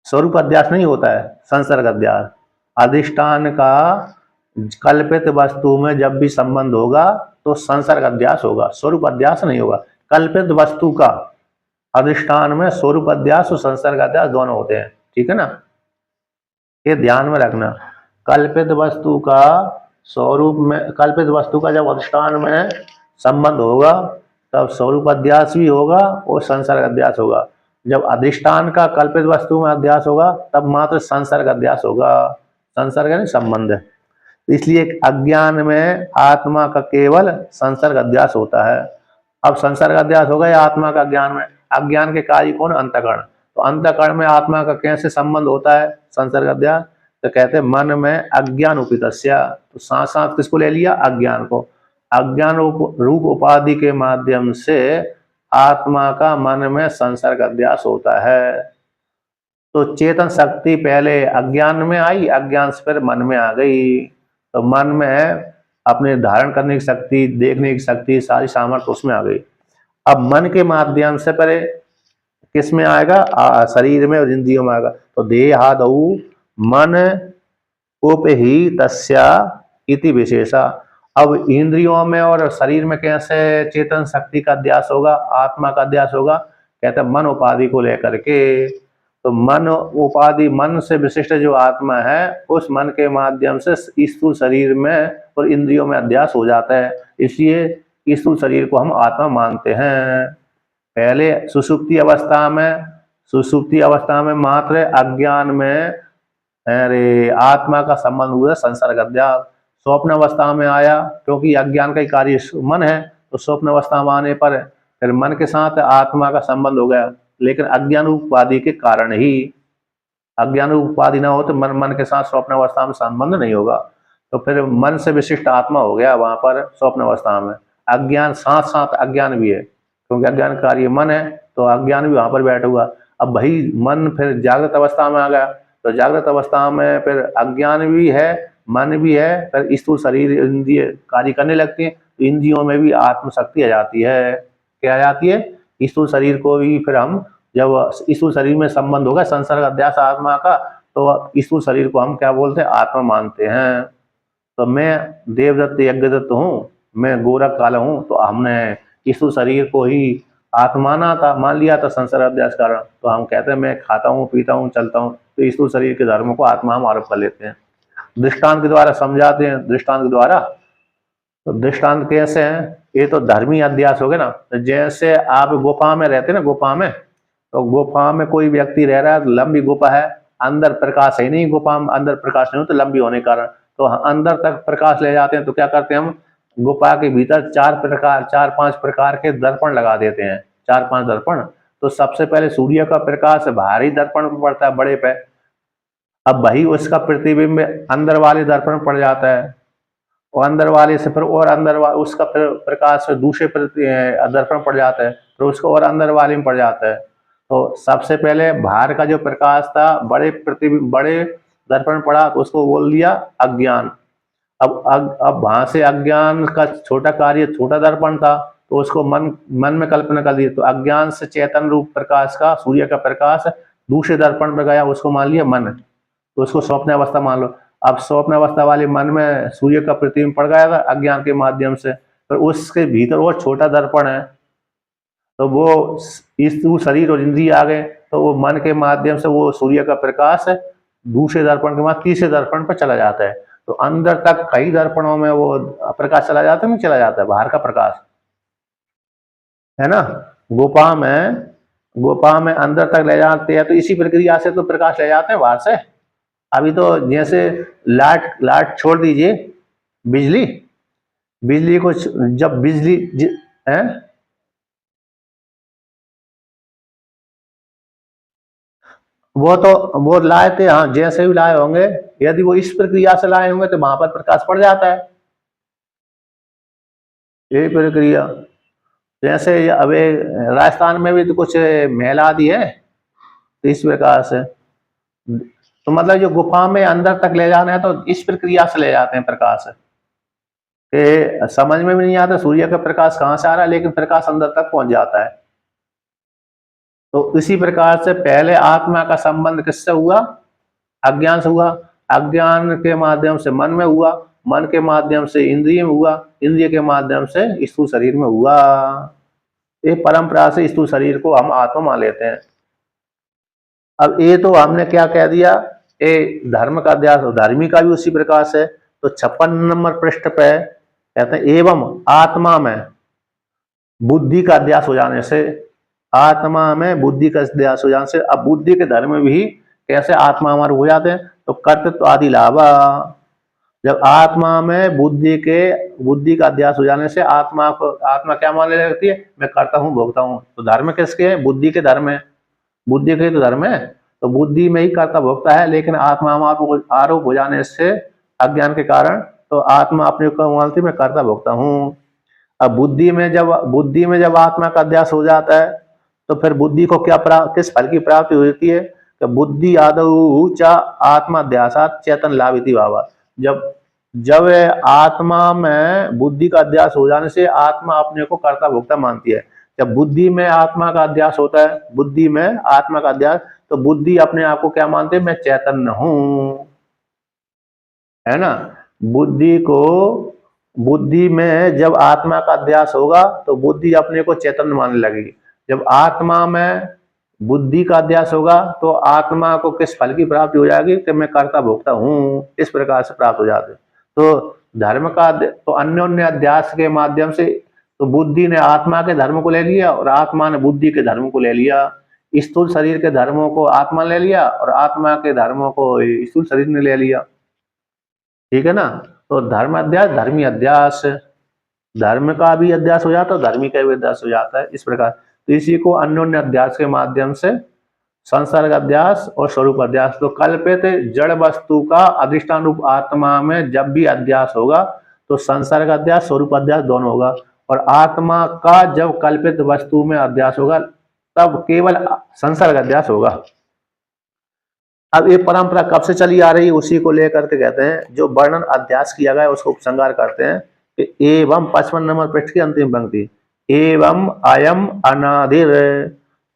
स्वरूप अध्यास नहीं होता है, संसर्ग अध्यास। अधिष्ठान का कल्पित वस्तु में जब भी संबंध होगा तो संसर्ग अध्यास होगा, स्वरूप अध्यास नहीं होगा। कल्पित वस्तु का अधिष्ठान में स्वरूप अध्यास और संसर्ग अध्यास दोनों होते हैं, ठीक है ना, ये ध्यान में रखना। कल्पित वस्तु का स्वरूप में, कल्पित वस्तु का जब अधिष्ठान में संबंध होगा तब स्वरूप अध्यास भी होगा और संसर्ग अध्यास होगा। जब अधिष्ठान का कल्पित वस्तु में अध्यास होगा तब मात्र संसर्ग अध्यास होगा। संसर्ग यानी संबंध है। इसलिए अज्ञान में आत्मा का केवल संसर्ग अध्यास होता है। अब संसर्ग अध्यास होगा या आत्मा का ज्ञान में, अज्ञान के कार्य कौन? अंतःकरण। तो अंतःकरण में आत्मा का कैसे संबंध होता है? संसर्ग अध्यास। तो कहते हैं मन में अज्ञान उपितस्य, तो साथ साथ किसको ले लिया? अज्ञान को। अज्ञान रूप उपाधि के माध्यम से आत्मा का मन में संसर्ग अध्यास होता है। तो चेतन शक्ति पहले अज्ञान में आई, अज्ञान से फिर मन में आ गई। तो मन में अपने धारण करने की शक्ति, देखने की शक्ति, सारी सामर्थ्य उसमें आ गई। अब मन के माध्यम से पहले किस में आएगा? शरीर में और इंद्रियों में आएगा। तो देहादौ मन उपहि तस्या इति विशेषा। अब इंद्रियों में और शरीर में कैसे चेतन शक्ति का अध्यास होगा, आत्मा का अध्यास होगा? कहते हैं मन उपाधि को लेकर के। तो मन उपाधि, मन से विशिष्ट जो आत्मा है, उस मन के माध्यम से स्थूल शरीर में और इंद्रियों में अध्यास हो जाता है। इसलिए स्थूल शरीर को हम आत्मा मानते हैं। पहले सुषुप्ति अवस्था में मात्र अज्ञान में अरे आत्मा का संबंध हुआ, संसर्ग अध्यास। स्वप्न अवस्था में आया, क्योंकि अज्ञान का ही कार्य मन है, तो स्वप्न अवस्था में आने पर फिर मन के साथ आत्मा का संबंध हो गया। लेकिन अज्ञान उपाधि के कारण ही, अज्ञान उपाधि ना हो तो मन के साथ स्वप्न अवस्था में संबंध नहीं होगा। तो फिर मन से विशिष्ट आत्मा हो गया वहां पर स्वप्न अवस्था में। अज्ञान साथ साथ अज्ञान भी है, क्योंकि अज्ञान कार्य मन है, तो अज्ञान भी वहां पर बैठा हुआ। अब वही मन फिर जागृत अवस्था में आ गया, तो जागृत अवस्था में फिर अज्ञान भी है, मन भी है, फिर स्थूल शरीर इंद्रिय कार्य करने लगती है, तो इंद्रियों में भी आत्मशक्ति आ जाती है। क्या आ जाती है? स्थूल शरीर को भी फिर हम, जब स्थूल शरीर में संबंध होगा संसर्ग अध्यास आत्मा का, तो स्थूल शरीर को हम क्या बोलते हैं? आत्मा मानते हैं। तो मैं देवदत्त यज्ञदत्त हूँ, मैं गोरख काल हूँ, तो हमने स्थूल शरीर को ही आत्मा मान लिया था संसर्ग अध्यास कारण। तो हम कहते हैं मैं खाता हूँ, पीता हूँ, चलता हूँ, तो स्थूल शरीर के धर्म को आत्मा हम आरोप कर लेते हैं। दृष्टांत के द्वारा समझाते हैं, दृष्टांत के द्वारा। तो दृष्टांत कैसे हैं? ये तो धर्मी अध्यास हो गए ना। तो जैसे आप गुफा में रहते ना, गुफा में, तो गुफा में कोई व्यक्ति रह रहा है, लंबी गुफा है, अंदर प्रकाश है नहीं, गुफा में अंदर प्रकाश नहीं हो, तो लंबी होने के कारण तो अंदर तक प्रकाश ले जाते हैं। तो क्या करते हैं हम? गुफा के भीतर 4-5 प्रकार के दर्पण लगा देते हैं, 4-5 दर्पण। तो सबसे पहले सूर्य का प्रकाश भारी दर्पण पर पड़ता है, बड़े पे। अब वही उसका प्रतिबिंब अंदर वाले दर्पण पड़ जाता है, और अंदर वाले से फिर और अंदर उसका फिर प्रकाश दूसरे दर्पण पड़ जाता है, फिर उसको और अंदर वाले में पड़ जाता है। तो सबसे पहले बाहर का जो प्रकाश था, बड़े दर्पण पड़ा, तो उसको बोल दिया अज्ञान। अब वहां से अज्ञान का छोटा कार्य, छोटा दर्पण था, तो उसको मन मन में कल्पना कर दी, तो अज्ञान से चेतन रूप प्रकाश का, सूर्य का प्रकाश दूसरे दर्पण पर गया, उसको मान लिया मन, तो उसको स्वप्न अवस्था मान लो। अब स्वप्न अवस्था वाले मन में सूर्य का प्रतिबिंब पड़ गया था अज्ञान के माध्यम से, पर उसके भीतर वो छोटा दर्पण है, तो वो स्थूल शरीर और इंद्रिय आ गए, तो वो मन के माध्यम से वो सूर्य का प्रकाश दूसरे दर्पण के बाद तीसरे दर्पण पर चला जाता है, तो अंदर तक कई दर्पणों में वो प्रकाश चला जाता है, नहीं चला जाता है बाहर का प्रकाश, है ना। गुफा में अंदर तक ले जाते हैं, तो इसी प्रक्रिया से तो प्रकाश ले जाते हैं बाहर से। अभी तो जैसे लाइट लाइट छोड़ दीजिए, बिजली बिजली को जब बिजली है, वो लाए थे, हाँ जैसे भी लाए होंगे, यदि वो इस प्रक्रिया से लाए होंगे तो वहां पर प्रकाश पड़ जाता है, यही प्रक्रिया। जैसे अभी राजस्थान में भी तो कुछ महल आदि है, तो इस प्रकार से, तो मतलब जो गुफा में अंदर तक ले जाना है तो इस प्रक्रिया से ले जाते हैं प्रकाश, कि समझ में भी नहीं आता सूर्य का प्रकाश कहाँ से आ रहा है, लेकिन प्रकाश अंदर तक पहुंच जाता है। तो इसी प्रकार से पहले आत्मा का संबंध किससे हुआ, अज्ञान से हुआ, अज्ञान के माध्यम से मन में हुआ, मन के माध्यम से इंद्रिय में हुआ, इंद्रिय के माध्यम से स्थूल शरीर में हुआ। एक परंपरा से स्थूल शरीर को हम आत्मा मान लेते हैं। अब ये तो हमने क्या कह दिया, ये धर्म का अध्यास, धार्मिक का भी उसी प्रकार से। तो 56 नंबर पृष्ठ पे कहते हैं, एवं आत्मा में बुद्धि का अध्यास हो जाने से, आत्मा में बुद्धि का अध्यास हो जाने से, अब बुद्धि के धर्म भी कैसे आत्मा हमारे हो जाते हैं, तो कर्तृत्व आदि लाभा, जब आत्मा में बुद्धि का अध्यास हो जाने से आत्मा क्या मानने लगती है, मैं करता हूँ भोगता हूँ। तो धर्म किसके हैं, बुद्धि के धर्म है, बुद्धि के तो धर्म है, तो बुद्धि में ही कर्ता भोगता है, लेकिन आत्मा आरोप हो जाने से अज्ञान के कारण, तो आत्मा अपने को मानती मैं कर्ता भोगता हूँ। अब बुद्धि में जब आत्मा का अध्यास हो जाता है, तो फिर बुद्धि को किस फल की प्राप्ति होती है, कि बुद्धि आदौ च आत्माध्यासात चेतन लाभिति भावा। जब जब आत्मा में बुद्धि का अध्यास हो जाने से आत्मा अपने को कर्ता भोक्ता मानती है। जब बुद्धि में आत्मा का अध्यास होता है, बुद्धि में आत्मा का अध्यास, तो बुद्धि अपने आप को क्या मानती है, मैं चैतन्य हूं, है ना। बुद्धि को बुद्धि में जब आत्मा का अध्यास होगा तो बुद्धि अपने को चैतन्य मानने लगेगी। जब आत्मा में बुद्धि का अध्यास होगा तो आत्मा को किस फल की प्राप्ति हो जाएगी, कि मैं कर्ता भोक्ता हूं, इस प्रकार से प्राप्त हो जाते। तो धर्म का तो अन्योन्य अध्यास के माध्यम से, तो बुद्धि ने आत्मा के धर्म को ले लिया और आत्मा ने बुद्धि के धर्म को ले लिया, स्थूल शरीर के धर्मों को आत्मा ले लिया और आत्मा के धर्मों को स्थूल शरीर ने ले लिया, ठीक है ना। तो धर्म अध्यास, धर्मी अध्यास, धर्म का भी अध्यास हो जाता है, धर्मी का भी अध्यास हो जाता है, इस प्रकार। तो इसी को अन्योन्य अध्यास के माध्यम से संसर्ग अध्यास और स्वरूप अध्यास। तो कल्पित जड़ वस्तु का अधिष्ठान रूप आत्मा में जब भी अध्यास होगा तो संसर्ग अध्यास, स्वरूप अध्यास दोनों होगा, और आत्मा का जब कल्पित वस्तु में अध्यास होगा तब केवल संसर्ग अध्यास होगा। अब ये परंपरा कब से चली आ रही है, उसी को लेकर के कहते हैं, जो वर्णन अध्यास किया गया है उसको उपसंहार करते हैं कि एवं 55 नंबर पृष्ठ की अंतिम पंक्ति, एवं अयम अनादिर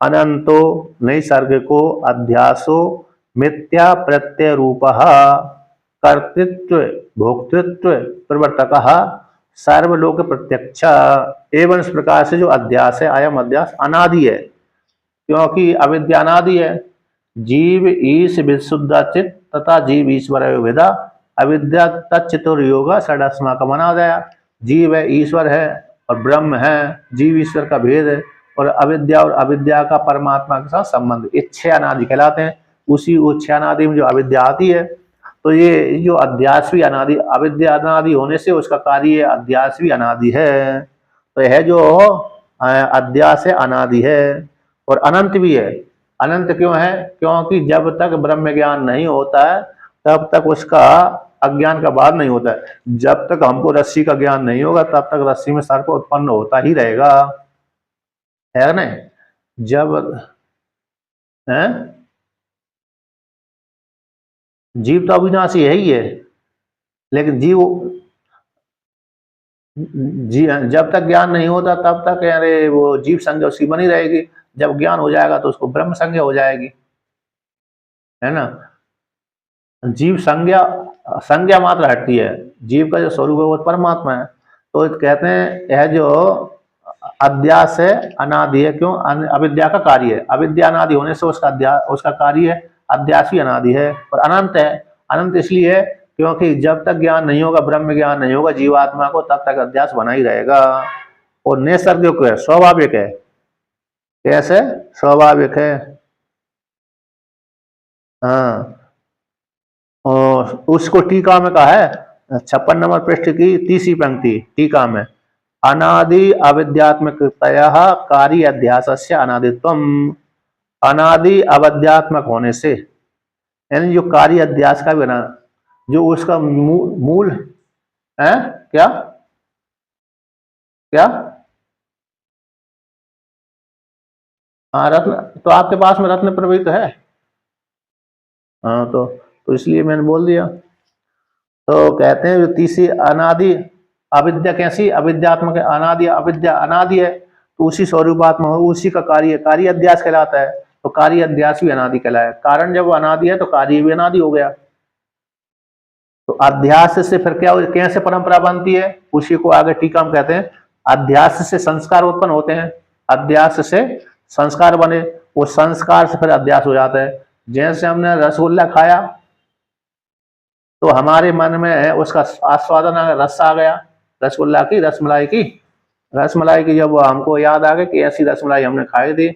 अनंतो नैसर्गिको अध्यासो मिथ्या प्रत्यय रूप कर्तृत्व भोक्तृत्व प्रवर्तक सर्वलोक प्रत्यक्ष। एवं इस प्रकार से जो अध्यास है, अयम अध्यास अनादि है, क्योंकि अविद्या अनादि है। जीव ईश विशुद्ध चित तथा जीव ईश्वर विदा अविद्या तच्चितुर योग षडस्माक मनादया। जीव है, ईश्वर है और ब्रह्म है, जीव ईश्वर का भेद है, और अविद्या और अविद्या का परमात्मा के साथ संबंध, इच्छा अनादि कहलाते हैं। उसी इच्छा अनादि में जो अविद्या आती है, तो ये जो अध्यास भी अनादि, अविद्या अनादि होने से उसका कार्य अध्यास भी अनादि है। तो यह जो अध्यास है अनादि है और अनंत भी है। अनंत क्यों है, क्योंकि जब तक ब्रह्म ज्ञान नहीं होता है तब तक उसका अज्ञान का बाध नहीं होता है। जब तक हमको रस्सी का ज्ञान नहीं होगा तब तक रस्सी में सर्प उत्पन्न होता ही रहेगा, है ना। जब है जीव तो अविनाशी है ही है, लेकिन जीव जी जब तक ज्ञान नहीं होता तब तक अरे वो जीव संज्ञा उसकी बनी रहेगी। जब ज्ञान हो जाएगा तो उसको ब्रह्म संज्ञा हो जाएगी, है ना। जीव संज्ञा संज्ञा मात्र हटती है, जीव का जो स्वरूप है वो परमात्मा है। तो कहते हैं यह जो अध्यास है अनादि है, क्यों? अविद्या का कार्य है, अविद्या अनादि होने से उसका कार्य है, अध्यास भी अनादि है और अनंत है। अनंत इसलिए है क्योंकि जब तक ज्ञान नहीं होगा, ब्रह्म ज्ञान नहीं होगा जीवात्मा को, तब तक अध्यास बना ही रहेगा। और नैसर्गिक है, स्वाभाविक है। कैसे? स्वाभाविक है। हाँ, और उसको टीका में कहा है 56 नंबर पृष्ठ की तीसरी पंक्ति टीका में, अनादि अविद्यात्मकतया कार्य अध्यासस्य अनादित्वम। अनादि अविद्यात्मक होने से, यानी जो कार्य अध्यास का भी बना, जो उसका मूल है। क्या क्या? हाँ, रत्न तो आपके पास में रत्न प्रवृत्त है। हाँ, तो इसलिए मैंने बोल दिया। तो कहते हैं जो तीसरी अनादि अविद्या, कैसी? अविद्यात्मक है, अनादि अविद्या अनादि है, तो उसी स्वरूपात्मा हो, उसी का कार्य अध्यास कहलाता है। तो कार्य अध्यास भी अनादि कहलाया, कारण जब वो अनादि है तो कार्य भी अनादि हो गया। तो अध्यास से फिर क्या, कैसे परंपरा बनती है? उसी को आगे टीका में कहते हैं, अध्यास से संस्कार उत्पन्न होते हैं, अध्यास से संस्कार बने, वो संस्कार से फिर अध्यास हो जाता है। जैसे हमने रसगुल्ला खाया तो हमारे मन में है उसका आस्वादन आ गया, रस आ गया, रसगुल्ला की, रसमलाई की जब हमको याद आ गया कि ऐसी रसमलाई हमने खाई थी,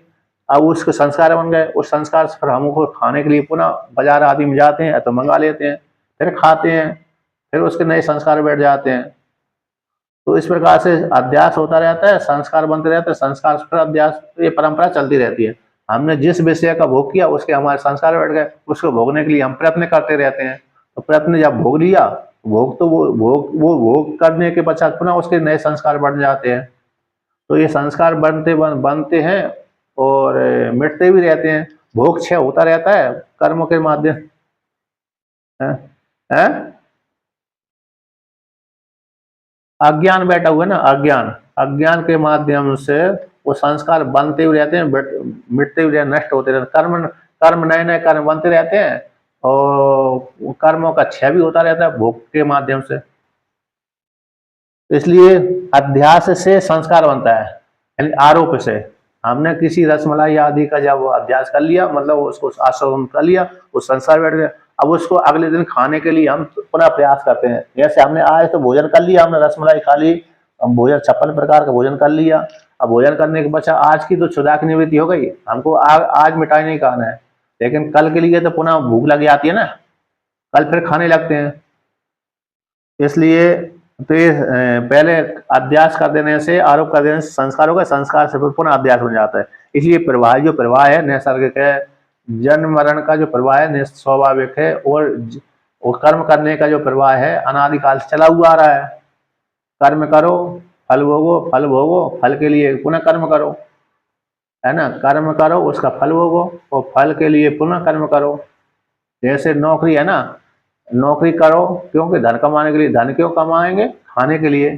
अब उसके संस्कार बन गए। उस संस्कार से फिर हमको खाने के लिए पुनः बाजार आदि में जाते हैं तो मंगा लेते हैं, फिर खाते हैं, फिर उसके नए संस्कार बैठ जाते हैं। तो इस प्रकार से अध्यास होता रहता है, संस्कार बनते रहते हैं, संस्कार से फिर अध्यास, ये परंपरा चलती रहती है। हमने जिस विषय का भोग किया उसके हमारे संस्कार बैठ गए, उसको भोगने के लिए हम प्रयत्न करते रहते हैं। तो प्रयत्न जब भोग लिया, भोग तो वो भोग करने के पश्चात पुनः उसके नए संस्कार बन जाते हैं। तो ये संस्कार बनते हैं और मिटते भी रहते हैं, भोग क्षय होता रहता है कर्मों के माध्यम। है, है? अज्ञान बैठा हुआ है ना, अज्ञान, अज्ञान के माध्यम से वो संस्कार बनते हुए रहते हैं, मिटते हुए रहते, नष्ट होते रहते, कर्म कर्म नए नए कर्म बनते रहते हैं और कर्मों का क्षय भी होता रहता है भोग के माध्यम से। इसलिए अध्यास से संस्कार बनता है, यानी आरोप से। हमने किसी रसमलाई आदि का जब अभ्यास कर लिया, मतलब उसको आस्वादन कर लिया, उस संस्कार बैठ गया, अब उसको अगले दिन खाने के लिए हम पुनः प्रयास करते हैं। जैसे हमने आज तो भोजन कर लिया, हमने रसमलाई खा ली, हम भोजन 56 प्रकार का भोजन कर लिया, अब भोजन करने के बचा आज की तो क्षुधा की निवृत्ति हो गई, हमको आज मिठाई नहीं खाना है, लेकिन कल के लिए तो पुनः भूख लग जाती है ना, कल फिर खाने लगते हैं। इसलिए तो ये पहले अध्यास कर देने से, आरोप कर देने से संस्कार होगा, संस्कार से फिर पुनः अध्यास बन जाता है। इसलिए प्रवाह, जो प्रवाह है नैसर्गिक है, जन्म मरण का जो प्रवाह है स्वाभाविक है, और कर्म करने का जो प्रवाह है अनादिकाल से चला हुआ आ रहा है। कर्म करो, फल भोगो, फल भोगो, फल के लिए पुनः कर्म करो, है ना, कर्म करो उसका फल भोगो, और फल के लिए पुनः कर्म करो। जैसे नौकरी है ना, नौकरी करो क्योंकि धन कमाने के लिए, धन क्यों कमाएंगे? खाने के लिए।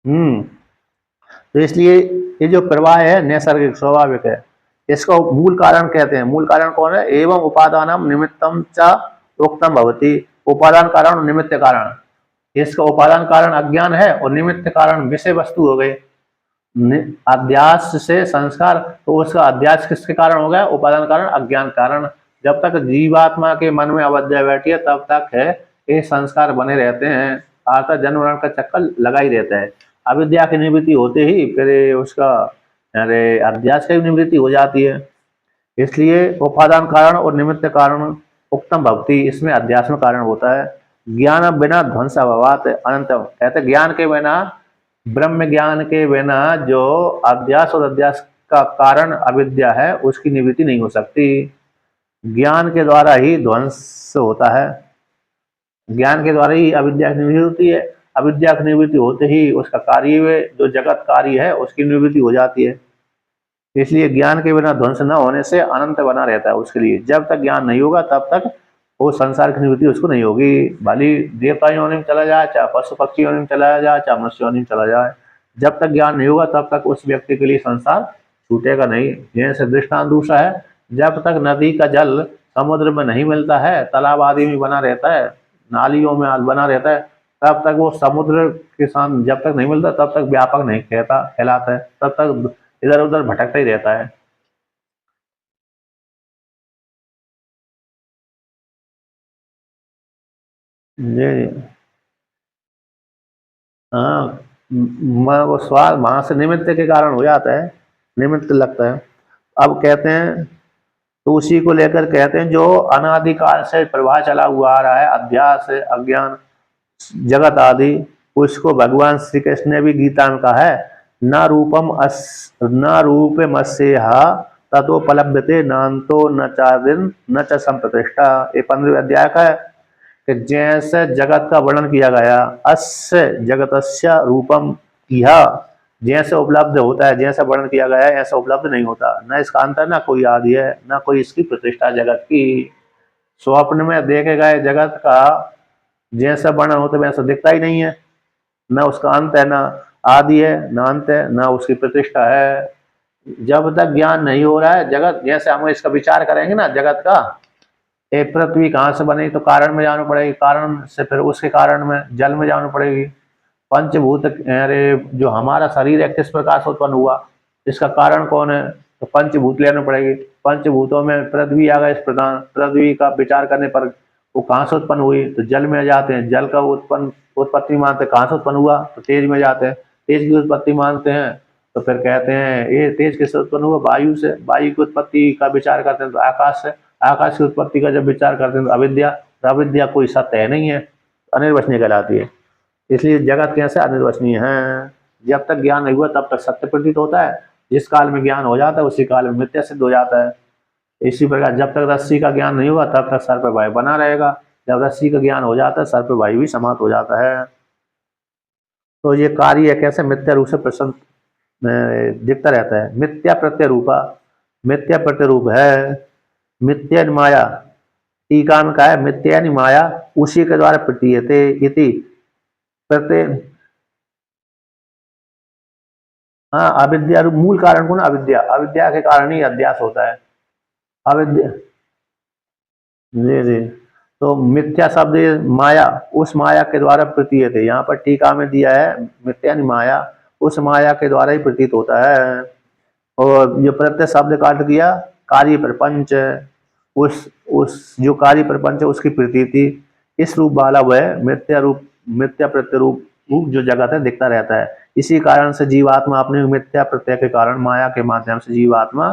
हम्म। तो इसलिए ये जो प्रवाह है नैसर्गिक स्वाभाविक है, इसको मूल कारण कहते हैं। मूल कारण कौन है? एवं उपादानम निमित्तम च उक्तम भवति। उपादान कारण और निमित्त कारण, इसका उपादान कारण अज्ञान है और निमित्त कारण विषय वस्तु हो गए। अध्यास से संस्कार, तो उसका अध्यास किसके कारण हो गया? उपादान कारण, अज्ञान कारण। जब तक जीवात्मा के मन में अविद्या बैठी है तब तक है ये संस्कार बने रहते हैं, आता जन्म मरण का चक्कर लगा ही रहता है। अविद्या की निवृत्ति होते ही फिर उसका अरे अध्यास की निवृत्ति हो जाती है। इसलिए उपादान कारण और निमित्त कारण उक्तम भक्ति, इसमें अध्यास में कारण होता है। ज्ञान बिना ध्वंस अभावात अनंतम, कहते ज्ञान के बिना, ब्रह्म ज्ञान के बिना जो अध्यास और अध्यास का कारण अविद्या है उसकी निवृत्ति नहीं हो सकती। ज्ञान के द्वारा ही ध्वंस होता है, ज्ञान के द्वारा ही अविद्या की निवृत्ति होती है। अविद्या की निवृत्ति होते ही उसका कार्य, जो जगत कार्य है उसकी निवृत्ति हो जाती है। इसलिए ज्ञान के बिना ध्वंस न होने से अनंत बना रहता है उसके लिए। जब तक ज्ञान नहीं होगा तब तक वो संसार की निवृत्ति उसको नहीं होगी। भली देवता योनि में चला जाए, चाहे पशु पक्षी योनि में चला जाए, चाहे मनुष्य योनि में चला जाए, जब तक ज्ञान नहीं होगा तब तक उस व्यक्ति के लिए संसार छूटेगा नहीं। जैसे दृष्टांत दूसरा है, जब तक नदी का जल समुद्र में नहीं मिलता है, तालाब आदि में बना रहता है, नालियों में बना रहता है, तब तक वो समुद्र के साथ जब तक नहीं मिलता तब तक व्यापक नहीं कहलाता है, तब तक इधर उधर भटकता ही रहता है। ये हाँ, मैं वो स्वाद वहां से निमित्त के कारण हो जाता है, निमित्त लगता है। अब कहते हैं, तो उसी को लेकर कहते हैं जो अनादिकाल से प्रवाह चला हुआ आ रहा है, अध्यास अज्ञान जगत आदि, उसको भगवान श्री कृष्ण ने भी गीता में कहा है, न रूपम अस्यहा ततोपलभ्यते नान्तो न चादिन न च संप्रतिष्ठा। ये 15वें अध्याय का है कि जैसे जगत का वर्णन किया गया, अस्य जगतस्य रूपम यह जैसे उपलब्ध होता है, जैसा वर्णन किया गया है ऐसा उपलब्ध नहीं होता, न इसका अंतर, न कोई आदि है, न कोई इसकी प्रतिष्ठा जगत की। स्वप्न में देखे गए जगत का जैसा वर्णन होता है वैसा दिखता ही नहीं है, न उसका अंत है, न आदि है, न अंत है, न उसकी प्रतिष्ठा है। जब तक ज्ञान नहीं हो रहा है जगत, जैसे हम इसका विचार करेंगे ना जगत का, ये पृथ्वी कहाँ से बनी, तो कारण में जाना पड़ेगी, कारण से फिर उसके कारण में जल में जाना पड़ेगी। पंचभूत, अरे जो हमारा शरीर है किस प्रकार से उत्पन्न हुआ, इसका कारण कौन है, तो पंचभूत लेना पड़ेगी। पंचभूतों में पृथ्वी आ गए, इस प्रकार पृथ्वी का विचार करने पर वो कहाँ से उत्पन्न हुई, तो जल में जाते हैं, जल का उत्पत्ति मानते हैं, कहाँ से उत्पन्न हुआ, तो तेज में जाते हैं, तेज की उत्पत्ति मानते हैं, तो फिर कहते हैं ये तेज किससे उत्पन्न हुआ, वायु से, वायु की उत्पत्ति का विचार करते हैं तो आकाश से, आकाश की उत्पत्ति का जब विचार करते हैं तो अविद्या, तो अविद्या कोई सत्य है नहीं है, अनिर्वचनीय कहलाती है। इसलिए जगत कैसे अनिर्वचनीय है। जब तक ज्ञान नहीं हुआ तब तक सत्य प्रतीत होता है, जिस काल में ज्ञान हो जाता है उसी काल में मिथ्या सिद्ध हो जाता है। इसी प्रकार जब तक रस्सी का ज्ञान नहीं हुआ तब तक सर पर वायु बना रहेगा, जब रस्सी का ज्ञान हो जाता है सर पर वायु भी समाप्त हो जाता है। तो ये कार्य कैसे मिथ्या रूप से प्रसन्न दिखता रहता है। मिथ्या प्रत्यय रूपा, मिथ्या प्रत्यय रूप है, मिथ्या माया, टीका में कहा है मिथ्या यानी माया, उसी के द्वारा प्रतीयते इति प्रत्यय। हाँ, अविद्या रूप मूल कारण को ना, अविद्या, अविद्या के कारण ही अध्यास होता है। अविद्या, जी जी। तो मिथ्या शब्द माया, उस माया के द्वारा प्रतीयत है, यहाँ पर टीका में दिया है मिथ्या यानी माया, उस माया के द्वारा ही प्रतीत होता है। और जो प्रत्यय शब्द का अर्थ किया कार्य प्रपंच, उस जो कार्य प्रपंच है उसकी प्रतीति, इस रूप वाला वह मिथ्या रूप, मिथ्या प्रत्यय रूप जो जगत है दिखता रहता है। इसी कारण से जीवात्मा अपने मिथ्या प्रत्यय के कारण माया के माध्यम से जीवात्मा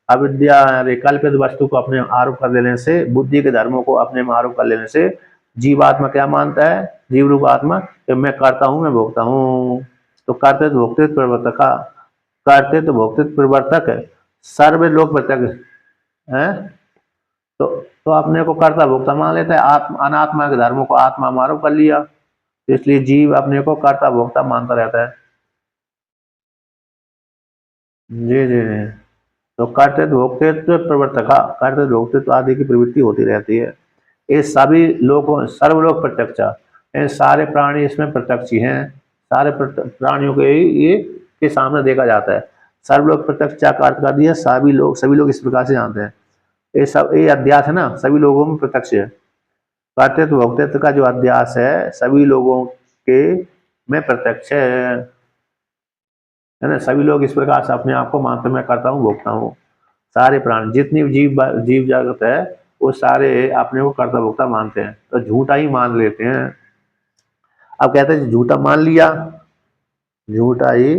अविद्या कल्पित वस्तु को अपने आरोप कर लेने से, बुद्धि के धर्मों को अपने में आरोप कर लेने से जीवात्मा क्या मानता है, जीव रूप आत्मा, कि मैं करता हूँ, मैं भोगता हूँ। तो कर्तृत्व भोक्तृत्व प्रवर्तक, कर्तृत्व भोक्तृत्व प्रवर्तक सर्व लोक प्रत्यक्ष है। तो अपने को कर्ता भोक्ता मान लेता है, आत्मा अनात्मा के धर्मों को आत्मा में आरोप कर लिया, तो इसलिए जीव अपने को कर्ता भोक्ता मानता रहता है। जी जी जी। तो कर्तृत्व भोक्तृत्व प्रवर्तक, कर्तृत्व भोक्तृत्व आदि की प्रवृत्ति होती रहती है। ये सभी लोगों, सर्वलोक प्रत्यक्ष, ये सारे प्राणी इसमें प्रत्यक्ष ही हैं, सारे प्राणियों के ये के सामने देखा जाता है। सर्वलोक प्रत्यक्ष का अर्थ कर दिया, सभी लोग इस प्रकार से जानते हैं। ये अध्यास है ना, सभी लोगों में प्रत्यक्ष है। कर्तृत्व भोक्तृत्व का जो अध्यास है सभी लोगों के में प्रत्यक्ष है ना। सभी लोग इस प्रकार से अपने आप को मानते, मैं करता हूँ भोगता हूँ। सारे प्राणी जितनी जीव जगत है वो सारे अपने को कर्ता भोक्ता मानते हैं, तो झूठा ही मान लेते हैं। अब कहते हैं झूठा मान लिया, झूठा ही।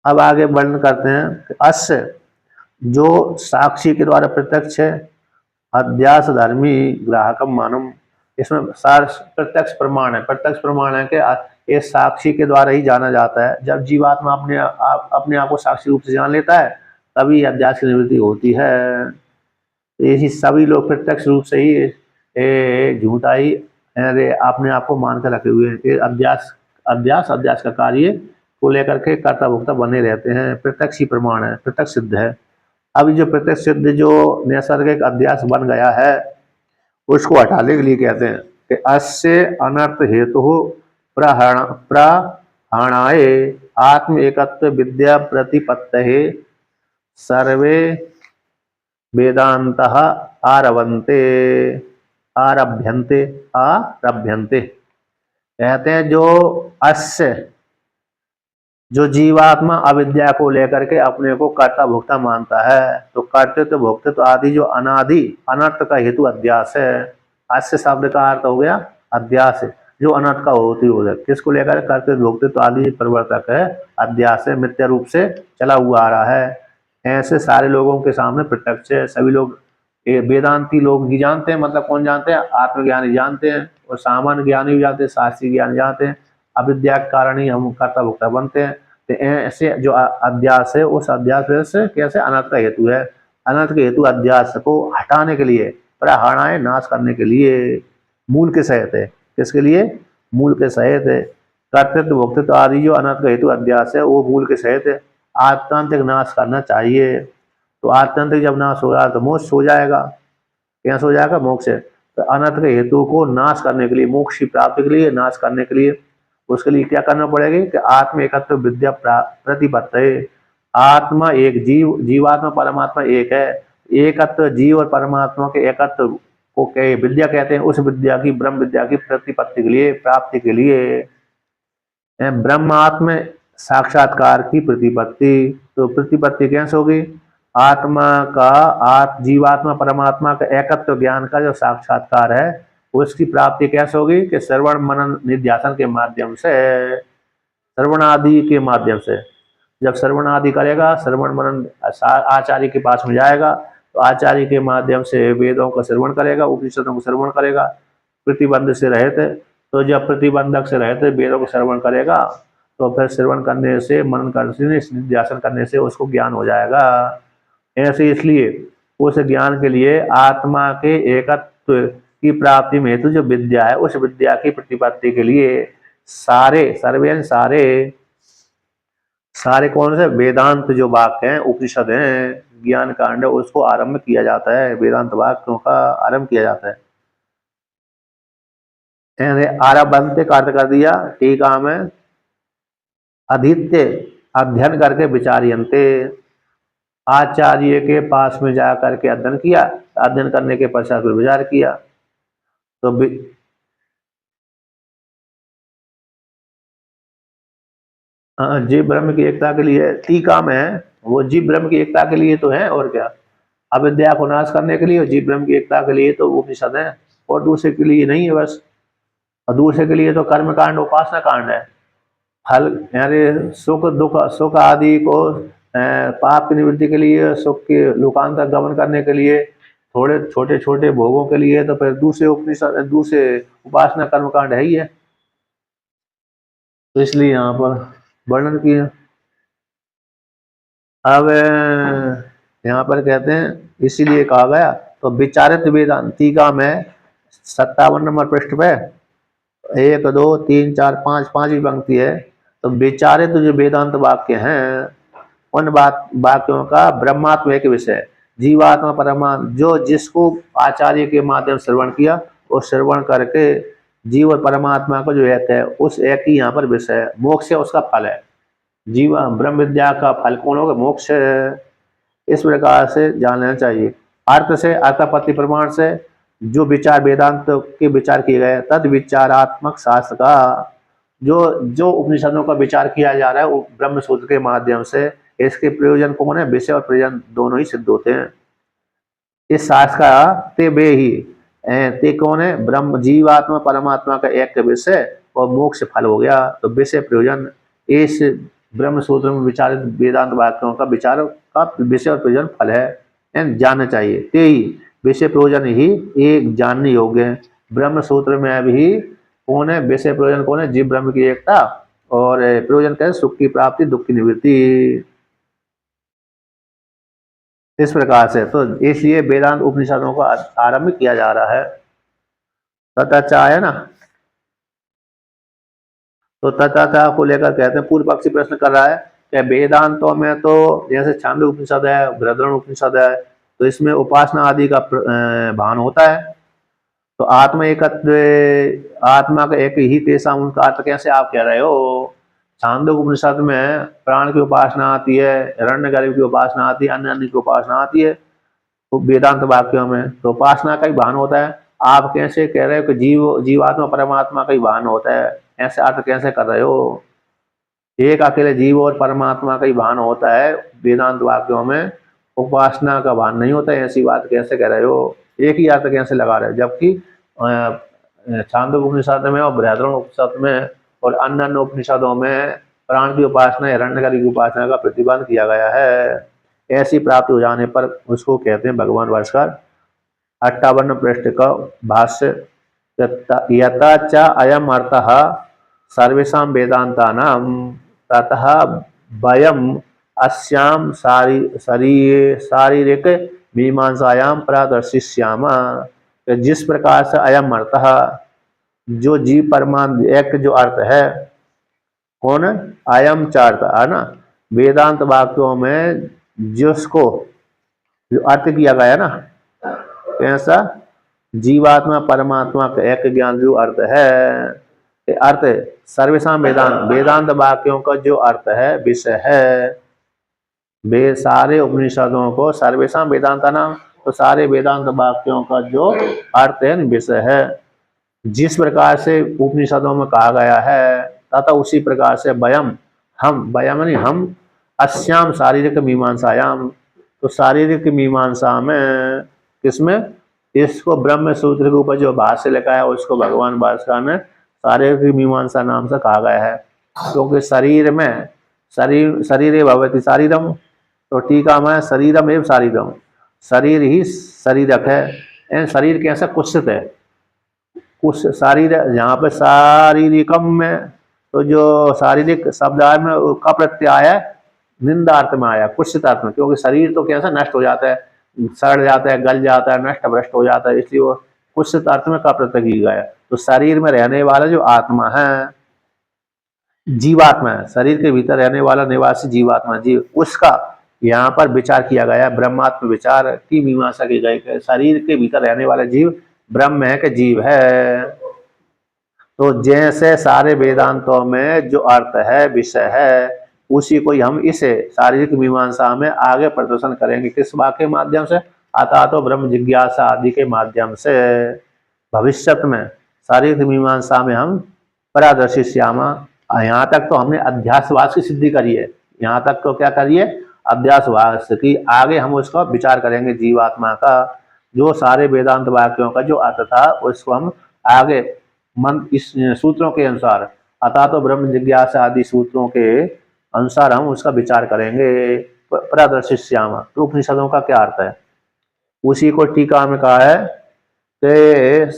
अब आगे वर्णन करते हैं, अस्य जो साक्षी के द्वारा प्रत्यक्ष है, अध्यास धर्मी ग्राहकम मानम, इसमें सार प्रत्यक्ष प्रमाण है, प्रत्यक्ष प्रमाण है कि ये साक्षी के द्वारा ही जाना जाता है। जब जीवात्मा अपने आप को साक्षी रूप से जान लेता है तभी अध्यास की निवृत्ति होती है। तो यही सभी लोग प्रत्यक्ष रूप से ही ये झूठा ही अरे अपने आप को मान कर रखे हुए हैं। ये अध्यास अध्यास अध्यास का कार्य को लेकर के कर्ता भोक्ता बने रहते हैं। प्रत्यक्ष ही प्रमाण है, प्रत्यक्ष सिद्ध है। अभी जो प्रत्यक्ष सिद्ध जो नैसर्गिक अध्यास बन गया है उसको हटाने के लिए कहते हैं कि अस्य अनर्थ हेतु प्रहरणाय आत्म एकत्व विद्या प्रतिपत्तये सर्वे वेदांतः आरभन्ते आरभ्यन्ते आरभ्यन्ते। कहते हैं जो अस्य जो जीवात्मा अविद्या को लेकर के अपने को कर्ता भोक्ता मानता है, तो कर्तृत्व भोक्तृत्व आदि जो अनादि अनर्थ का हेतु अध्यास है। अस्य शब्द का अर्थ हो गया अध्यास, जो अनर्थ का होती हो जाए। किसको लेकर? कर्तृत्व भोक्तृत्व आदि परिवर्तक है, अध्यास है, मिथ्या रूप से चला हुआ आ रहा है। ऐसे सारे लोगों के सामने प्रत्यक्ष है। सभी लोग वेदांती लोग ही जानते हैं, मतलब कौन जानते हैं? आत्मज्ञानी जानते हैं, और सामान्य ज्ञानी भी जानते हैं, शास्त्रीय ज्ञान जानते हैं। अविद्या के कारण ही हम कर्ता भोक्ता बनते हैं। तो ऐसे जो अध्यास है, उस अध्यास से कैसे अनर्थ का हेतु है। अनर्थ के हेतु अध्यास को हटाने के लिए, प्रहरणाय नाश करने के लिए, मूल के सहित है। किसके लिए? मूल के सहित है। कर्तृत्व भोक्तृत्व आदि जो अनर्थ का हेतु अध्यास है वो मूल के सहित है। आत्यंतिक नाश करना चाहिए। तो आत्यंतिक जब नाश हो रहा तो मोक्ष हो जाएगा। कैसे हो जाएगा? मोक्ष है। तो अनर्थ के हेतु को नाश करने के लिए, मोक्ष की प्राप्ति के लिए, नाश करने के लिए, उसके लिए क्या करना पड़ेगा कि आत्म एकत्व विद्या प्रतिपत्तये। आत्मा एक, जीव जीवात्मा परमात्मा एक है। एकत्व जीव और परमात्मा के एकत्व को विद्या कहते हैं। उस विद्या की, ब्रह्म विद्या की प्रतिपत्ति के लिए, प्राप्ति के लिए, ब्रह्मात्म साक्षात्कार की प्रतिपत्ति। तो प्रतिपत्ति कैसे होगी? आत्मा का, जीवात्मा परमात्मा का एकत्व ज्ञान का जो साक्षात्कार है उसकी प्राप्ति कैसे होगी? कि श्रवण मनन निध्यासन के माध्यम से, श्रवण आदि के माध्यम से। जब श्रवण आदि करेगा, श्रवण मनन आचार्य के पास में जाएगा, तो आचार्य के माध्यम से वेदों का श्रवण करेगा, उपनिषदों को श्रवण करेगा, प्रतिबंध से रहते। तो जब प्रतिबंधक से रहते वेदों को श्रवण करेगा, तो फिर श्रवण करने से, मनन करने से, निध्यासन करने से उसको ज्ञान हो जाएगा। ऐसे इसलिए उस ज्ञान के लिए आत्मा के एकत्व की प्राप्ति में हेतु जो विद्या है, उस विद्या की प्रतिपत्ति के लिए सारे सर्वेन सारे सारे कौन से वेदांत जो वाक्य हैं, उपनिषद हैं, ज्ञान कांड है, उसको आरंभ किया जाता है। वेदांत वाक्यों का आरंभ किया जाता है। आरभंते का अर्थ कर दिया टीका में, अधीत्य अध्ययन करके विचार्यन्ते। आचार्य के पास में जा करके अध्ययन किया, अध्ययन करने के पश्चात फिर विचार किया। तो जीव ब्रह्म की एकता के लिए टीका में है, वो जीव ब्रह्म की एकता के लिए तो है, और क्या। अविद्या को नाश करने के लिए और जीव ब्रह्म की एकता के लिए तो उपनिषद है, और दूसरे के लिए नहीं है बस। और दूसरे के लिए तो कर्म कांड, उपासना कांड है। फल यानी सुख दुख, सुख आदि को पाप की निवृत्ति के लिए, सुख के लोकांतर गमन करने के लिए, थोड़े छोटे छोटे भोगों के लिए, तो फिर दूसरे उपनिषद, दूसरे उपासना कर्म कांड है ही है। तो इसलिए यहाँ पर वर्णन किया। अब यहाँ पर कहते हैं इसीलिए कहा गया। तो विचारित वेदांती का में 57 नंबर पृष्ठ पे 1 2 3 4 5 5वीं पंक्ति है। तो विचारित जो वेदांत वाक्य हैं, उन वाक्यों का ब्रह्मात्म एक विषय, जीवात्मा परमात्मा, जो जिसको आचार्य के माध्यम श्रवण किया, वो श्रवण करके जीव और परमात्मा को जो एक है, उस एक ही यहाँ पर विषय है। मोक्ष है उसका फल है। जीव ब्रह्म विद्या का फल कौन होगा? मोक्ष है। इस प्रकार से जान लेना चाहिए। अर्थ से, अर्थापत्ति प्रमाण से जो विचार वेदांत के विचार किए गए, तद विचारात्मक शास्त्र का जो जो उपनिषदों का विचार किया जा रहा है वो ब्रह्म सूत्र के माध्यम से, इसके प्रयोजन कौन है? विषय और प्रयोजन दोनों ही सिद्ध होते हैं। इस शास्त्र का ते वे ही ते कौन है? ब्रह्म, जीवात्मा परमात्मा का एक विषय और मोक्ष फल हो गया। तो विषय प्रयोजन इस ब्रह्म सूत्र में विचारित वेदांत वाक्यों का विचार का विषय और प्रयोजन फल है, जानना चाहिए। ते ही विषय प्रयोजन ही एक जानने योग्य है। ब्रह्म सूत्र में अभी कौन है? विषय प्रयोजन कौन है? जीव ब्रह्म की एकता, और प्रयोजन क्या है? सुख की प्राप्ति, दुख की निवृत्ति। इस प्रकार से तो इसलिए वेदांत उपनिषदों का आरंभ किया जा रहा है। तथा है ना, तो तथा को लेकर कहते हैं, पूर्व पक्षी प्रश्न कर रहा है कि वेदांतों में तो जैसे छांदोग्य उपनिषद है, बृहदारण्यक उपनिषद है, तो इसमें उपासना आदि का भान होता है। तो आत्मा एकत्व, आत्मा का एक ही तेसा, उनका अर्थ कैसे आप कह रहे हो? छांदोग्य उपनिषद में प्राण की उपासना आती है, हिरण्यगर्भ की उपासना आती है, अन्य अन्य की उपासना आती है, तो वेदांत वाक्यों में तो उपासना का ही भान होता है। आप कैसे कह रहे हो कि जीवात्मा परमात्मा का ही भान होता है? ऐसे अर्थ कैसे कर रहे हो? एक अकेले जीव और परमात्मा का ही भान होता है वेदांत वाक्यों में, उपासना का भान नहीं होता है, ऐसी बात कैसे कह रहे हो? एक ही अर्थ कैसे लगा रहे हो? जबकि छांदोग्य उपनिषद में और बृहदारण्यक उपनिषद में और अन्य अन्य उपनिषदों में प्राण की उपासना, हिरण्यगर्भ की उपासना का प्रतिबंध किया गया है। ऐसी प्राप्ति हो जाने पर उसको कहते हैं भगवान भास्कर 58 पृष्ठ का भाष्य, यथा च अयम अर्थः सर्वेषां वेदान्तानां ततः वयम् अस्यां शारीरिक मीमांसायां प्रदर्शिष्यामः। जिस प्रकार से अयम अर्थः, जो जीव परमात्मा एक जो अर्थ है, कौन? अयम चार्थ है ना, वेदांत वाक्यों में जिसको जो अर्थ किया गया ना, कैसा? जीवात्मा परमात्मा का एक ज्ञान जो अर्थ है, अर्थ सर्वेषां वेदांत, वेदांत वाक्यों का जो अर्थ है, विषय है। वे सारे उपनिषदों को सर्वेषां वेदांता नाम, तो सारे वेदांत वाक्यों का जो अर्थ है, विषय है। जिस प्रकार से उपनिषदों में कहा गया है, तथा उसी प्रकार से वयम, हम, वयम नहीं हम, अस्याम शारीरिक मीमांसायाम, तो शारीरिक मीमांसा में, किसमें? इसको ब्रह्म सूत्र के ऊपर जो भाष्य लिखा है उसको भगवान भास्कर ने शारीरिक मीमांसा नाम से कहा गया है, क्योंकि शरीर में शरीर भवति शारीरम, तो टीका में शरीरम एवं शारीरम, शरीर ही शरीरक है। शरीर कैसा? कुत्सित है, कुछ शारीर, यहाँ पे शारीरिकम में तो जो शारीरिक शब्द में का प्रत्यय है, निंदार्थ में आया, कुत्सित अर्थ में, क्योंकि शरीर तो कैसा नष्ट हो जाता है, सड़ जाता है, गल जाता है, नष्ट भ्रष्ट हो जाता है, इसलिए वो कुत्सित अर्थ में का प्रत्यय किया गया। तो शरीर में रहने वाला जो आत्मा है, जीवात्मा है, शरीर के भीतर रहने वाला निवासी जीवात्मा, जीव, उसका यहाँ पर विचार किया गया, ब्रह्मात्म विचार की मीमांसा की गई। शरीर के भीतर रहने वाला जीव ब्रह्म है कि जीव है? तो जैसे सारे वेदांतों में जो अर्थ है, विषय है, उसी को हम इसे शारीरिक मीमांसा में आगे प्रदर्शन करेंगे। किस वाक्य के माध्यम से? अतः तो ब्रह्म जिज्ञासा आदि के माध्यम से भविष्य में शारीरिक मीमांसा में हम प्रदर्शिष्यामा। यहाँ तक तो हमने अध्यासवास की सिद्धि करी है, यहाँ तक तो क्या करिए? अध्यासवास की। आगे हम उसका विचार करेंगे, जीवात्मा का जो सारे वेदांत वाक्यों का जो अर्थ था उसको हम आगे मन इस सूत्रों के अनुसार, अतः तो ब्रह्म जिज्ञासा आदि सूत्रों के अनुसार हम उसका विचार करेंगे। प्रदर्शिष्यामा, तो उपनिषदों का क्या अर्थ है, उसी को टीका में कहा है कि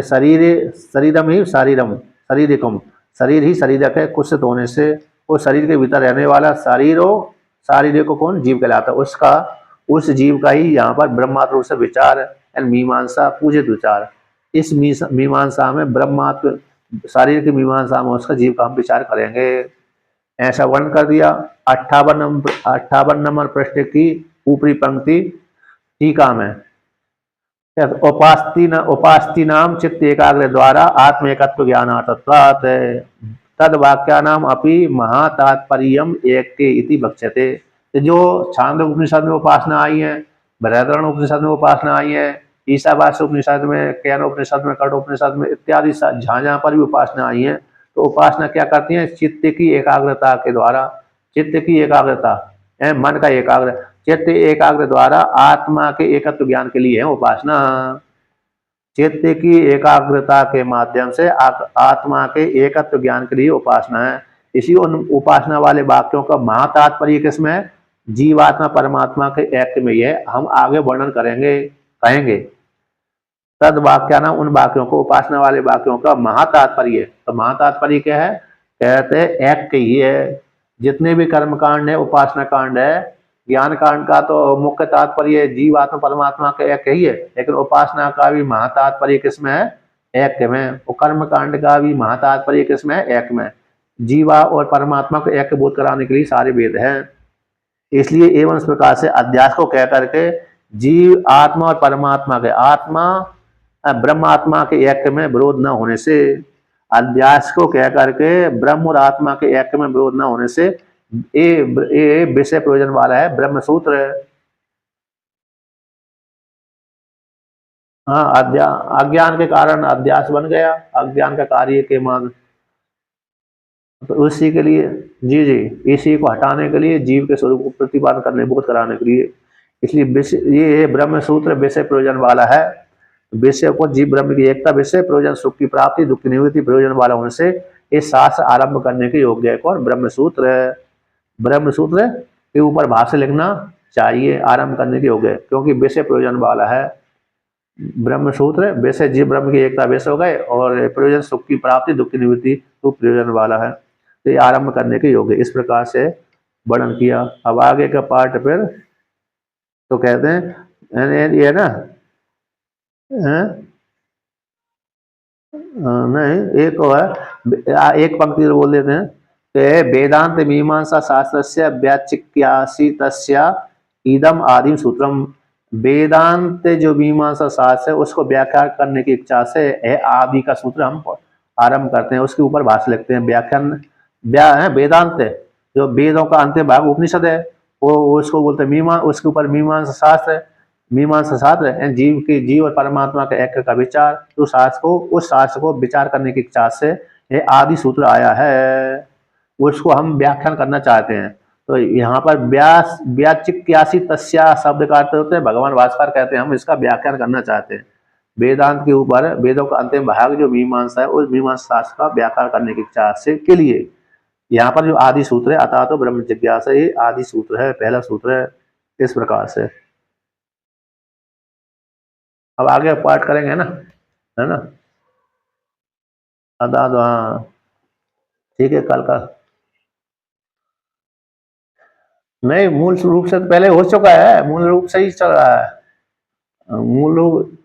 शरीर शरीरम ही शारीरम शरीरिकम, शरीर ही शरीरक है, कुत्सित होने से वो शरीर के भीतर रहने वाला शारीरिक को कौन? जीव कहलाता है। उसका, उस जीव का ही यहाँ पर ब्रह्मात्म रूप से विचार मीमांसा, पूजित विचार। इस मीमांसा में ब्रह्मात्म, शारीरिक मीमांसा में उसका जीव का हम विचार करेंगे, ऐसा वर्णन कर दिया। 58 नंबर पृष्ठ की ऊपरी पंक्ति टीका में, उपास्ति नाम चित्त एकाग्र द्वारा आत्म एकत्व ज्ञानार्थत्वात् तद वाक्यानाम अपि महातात्पर्यम एक इति बक्ष्यते। जो छांदोग्य उपनिषद में उपासना आई है, बृहदारण्यक उपनिषद में उपासना आई है, ईशावास्य उपनिषद में, केनोपनिषद में, कठोपनिषद में इत्यादि जहाँ पर भी उपासना आई है, तो उपासना क्या करती है? चित्त की एकाग्रता के द्वारा, चित्त की एकाग्रता, मन का एकाग्र, चित्त एकाग्र द्वारा आत्मा के एकत्व ज्ञान के लिए है उपासना। चित्त की एकाग्रता के माध्यम से आत्मा के एकत्व ज्ञान के लिए उपासना है। इसी उपासना वाले वाक्यों का महातात्पर्य किसमें है? जीवात्मा परमात्मा के एक में है। हम आगे वर्णन करेंगे, कहेंगे तद वाक्याना, उन वाक्यों को, उपासना वाले वाक्यों का महातात्पर्य। तो महातात्पर्य क्या है? कहते एक ही है, जितने भी कर्म कांड है, उपासना कांड है, ज्ञान कांड का तो मुख्य तात्पर्य जीव आत्मा परमात्मा का एक ही है, लेकिन उपासना का भी महातात्पर्य किसमें है? एक में। और कर्म कांड का भी महातात्पर्य किसमें है? एक में। जीवा और परमात्मा को एक बोध कराने के लिए सारे वेद हैं। इसलिए एवं इस प्रकार से अध्यास को कह करके जीव आत्मा और परमात्मा के आत्मा ब्रह्म आत्मा के एक में विरोध न होने से, अध्यास को कह करके ब्रह्म और आत्मा के एक में विरोध न होने से ये विषय प्रयोजन वाला है ब्रह्म सूत्र। हाँ, अज्ञान के कारण अध्यास बन गया, अज्ञान का कार्य के मान, तो उसी के लिए जी जी इसी को हटाने के लिए जीव के स्वरूप को प्रतिपादन करने बोध कराने के लिए, इसलिए ये ब्रह्म सूत्र विषय प्रयोजन वाला है। विषय को जीव ब्रह्म की एकता, विषय प्रयोजन सुख की प्राप्ति दुख की निवृत्ति प्रयोजन वाला होने से इस शास्त्र आरंभ करने के योग्य है। कौन? ब्रह्म सूत्र। ब्रह्म सूत्र के ऊपर भाष्य लिखना चाहिए, आरंभ करने के योग्य, क्योंकि विषय प्रयोजन वाला है। ब्रह्म सूत्र वैसे जीव ब्रह्म की एकता वैसे हो गए, और प्रयोजन सुख की प्राप्ति दुख की निवृत्ति तो प्रयोजन वाला है, तो ये आरंभ करने के योग्य, इस प्रकार से वर्णन किया। अब आगे का पार्ट फिर तो कहते हैं ये ना नहीं, एक है, एक पंक्ति बोल देते हैं कि वेदांत मीमांसा शास्त्र से व्याचिक्यासी तस्या इदम आदिम सूत्रम। वेदांत जो मीमांसा शास्त्र है उसको व्याख्या करने की इच्छा से है आदि का सूत्र हम आरंभ करते हैं, उसके ऊपर भाष्य लिखते हैं। व्याख्यान वेदांत जो वेदों का अंतिम भाग उपनिषद है, वो उसको बोलते हैं मीमांसा, उसके ऊपर मीमांसा शास्त्र है। मीमांसा शास्त्र है जीव और परमात्मा के एक का विचार, तो शास्त्र को उस शास्त्र को विचार करने की इच्छा से ये आदि सूत्र आया है, उसको हम व्याख्यान करना चाहते हैं। तो यहाँ पर व्याचिक्यासी तस्या शब्द का अर्थ होते हैं, भगवान भास्कर कहते हैं हम इसका व्याख्यान करना चाहते हैं। वेदांत के ऊपर वेदों का अंतिम भाग जो मीमांसा है, उस मीमांसा शास्त्र का व्याख्यान करने की इच्छा से के लिए यहाँ पर जो आदि सूत्र है, अतः तो ब्रह्म जिज्ञासा, ये आदि सूत्र है, पहला सूत्र है, इस प्रकार से। अब आगे पाठ करेंगे ना, है ना? अदा तो हाँ ठीक है, कल का नहीं, मूल रूप से तो पहले हो चुका है, मूल रूप से ही चल रहा है। मूल रूप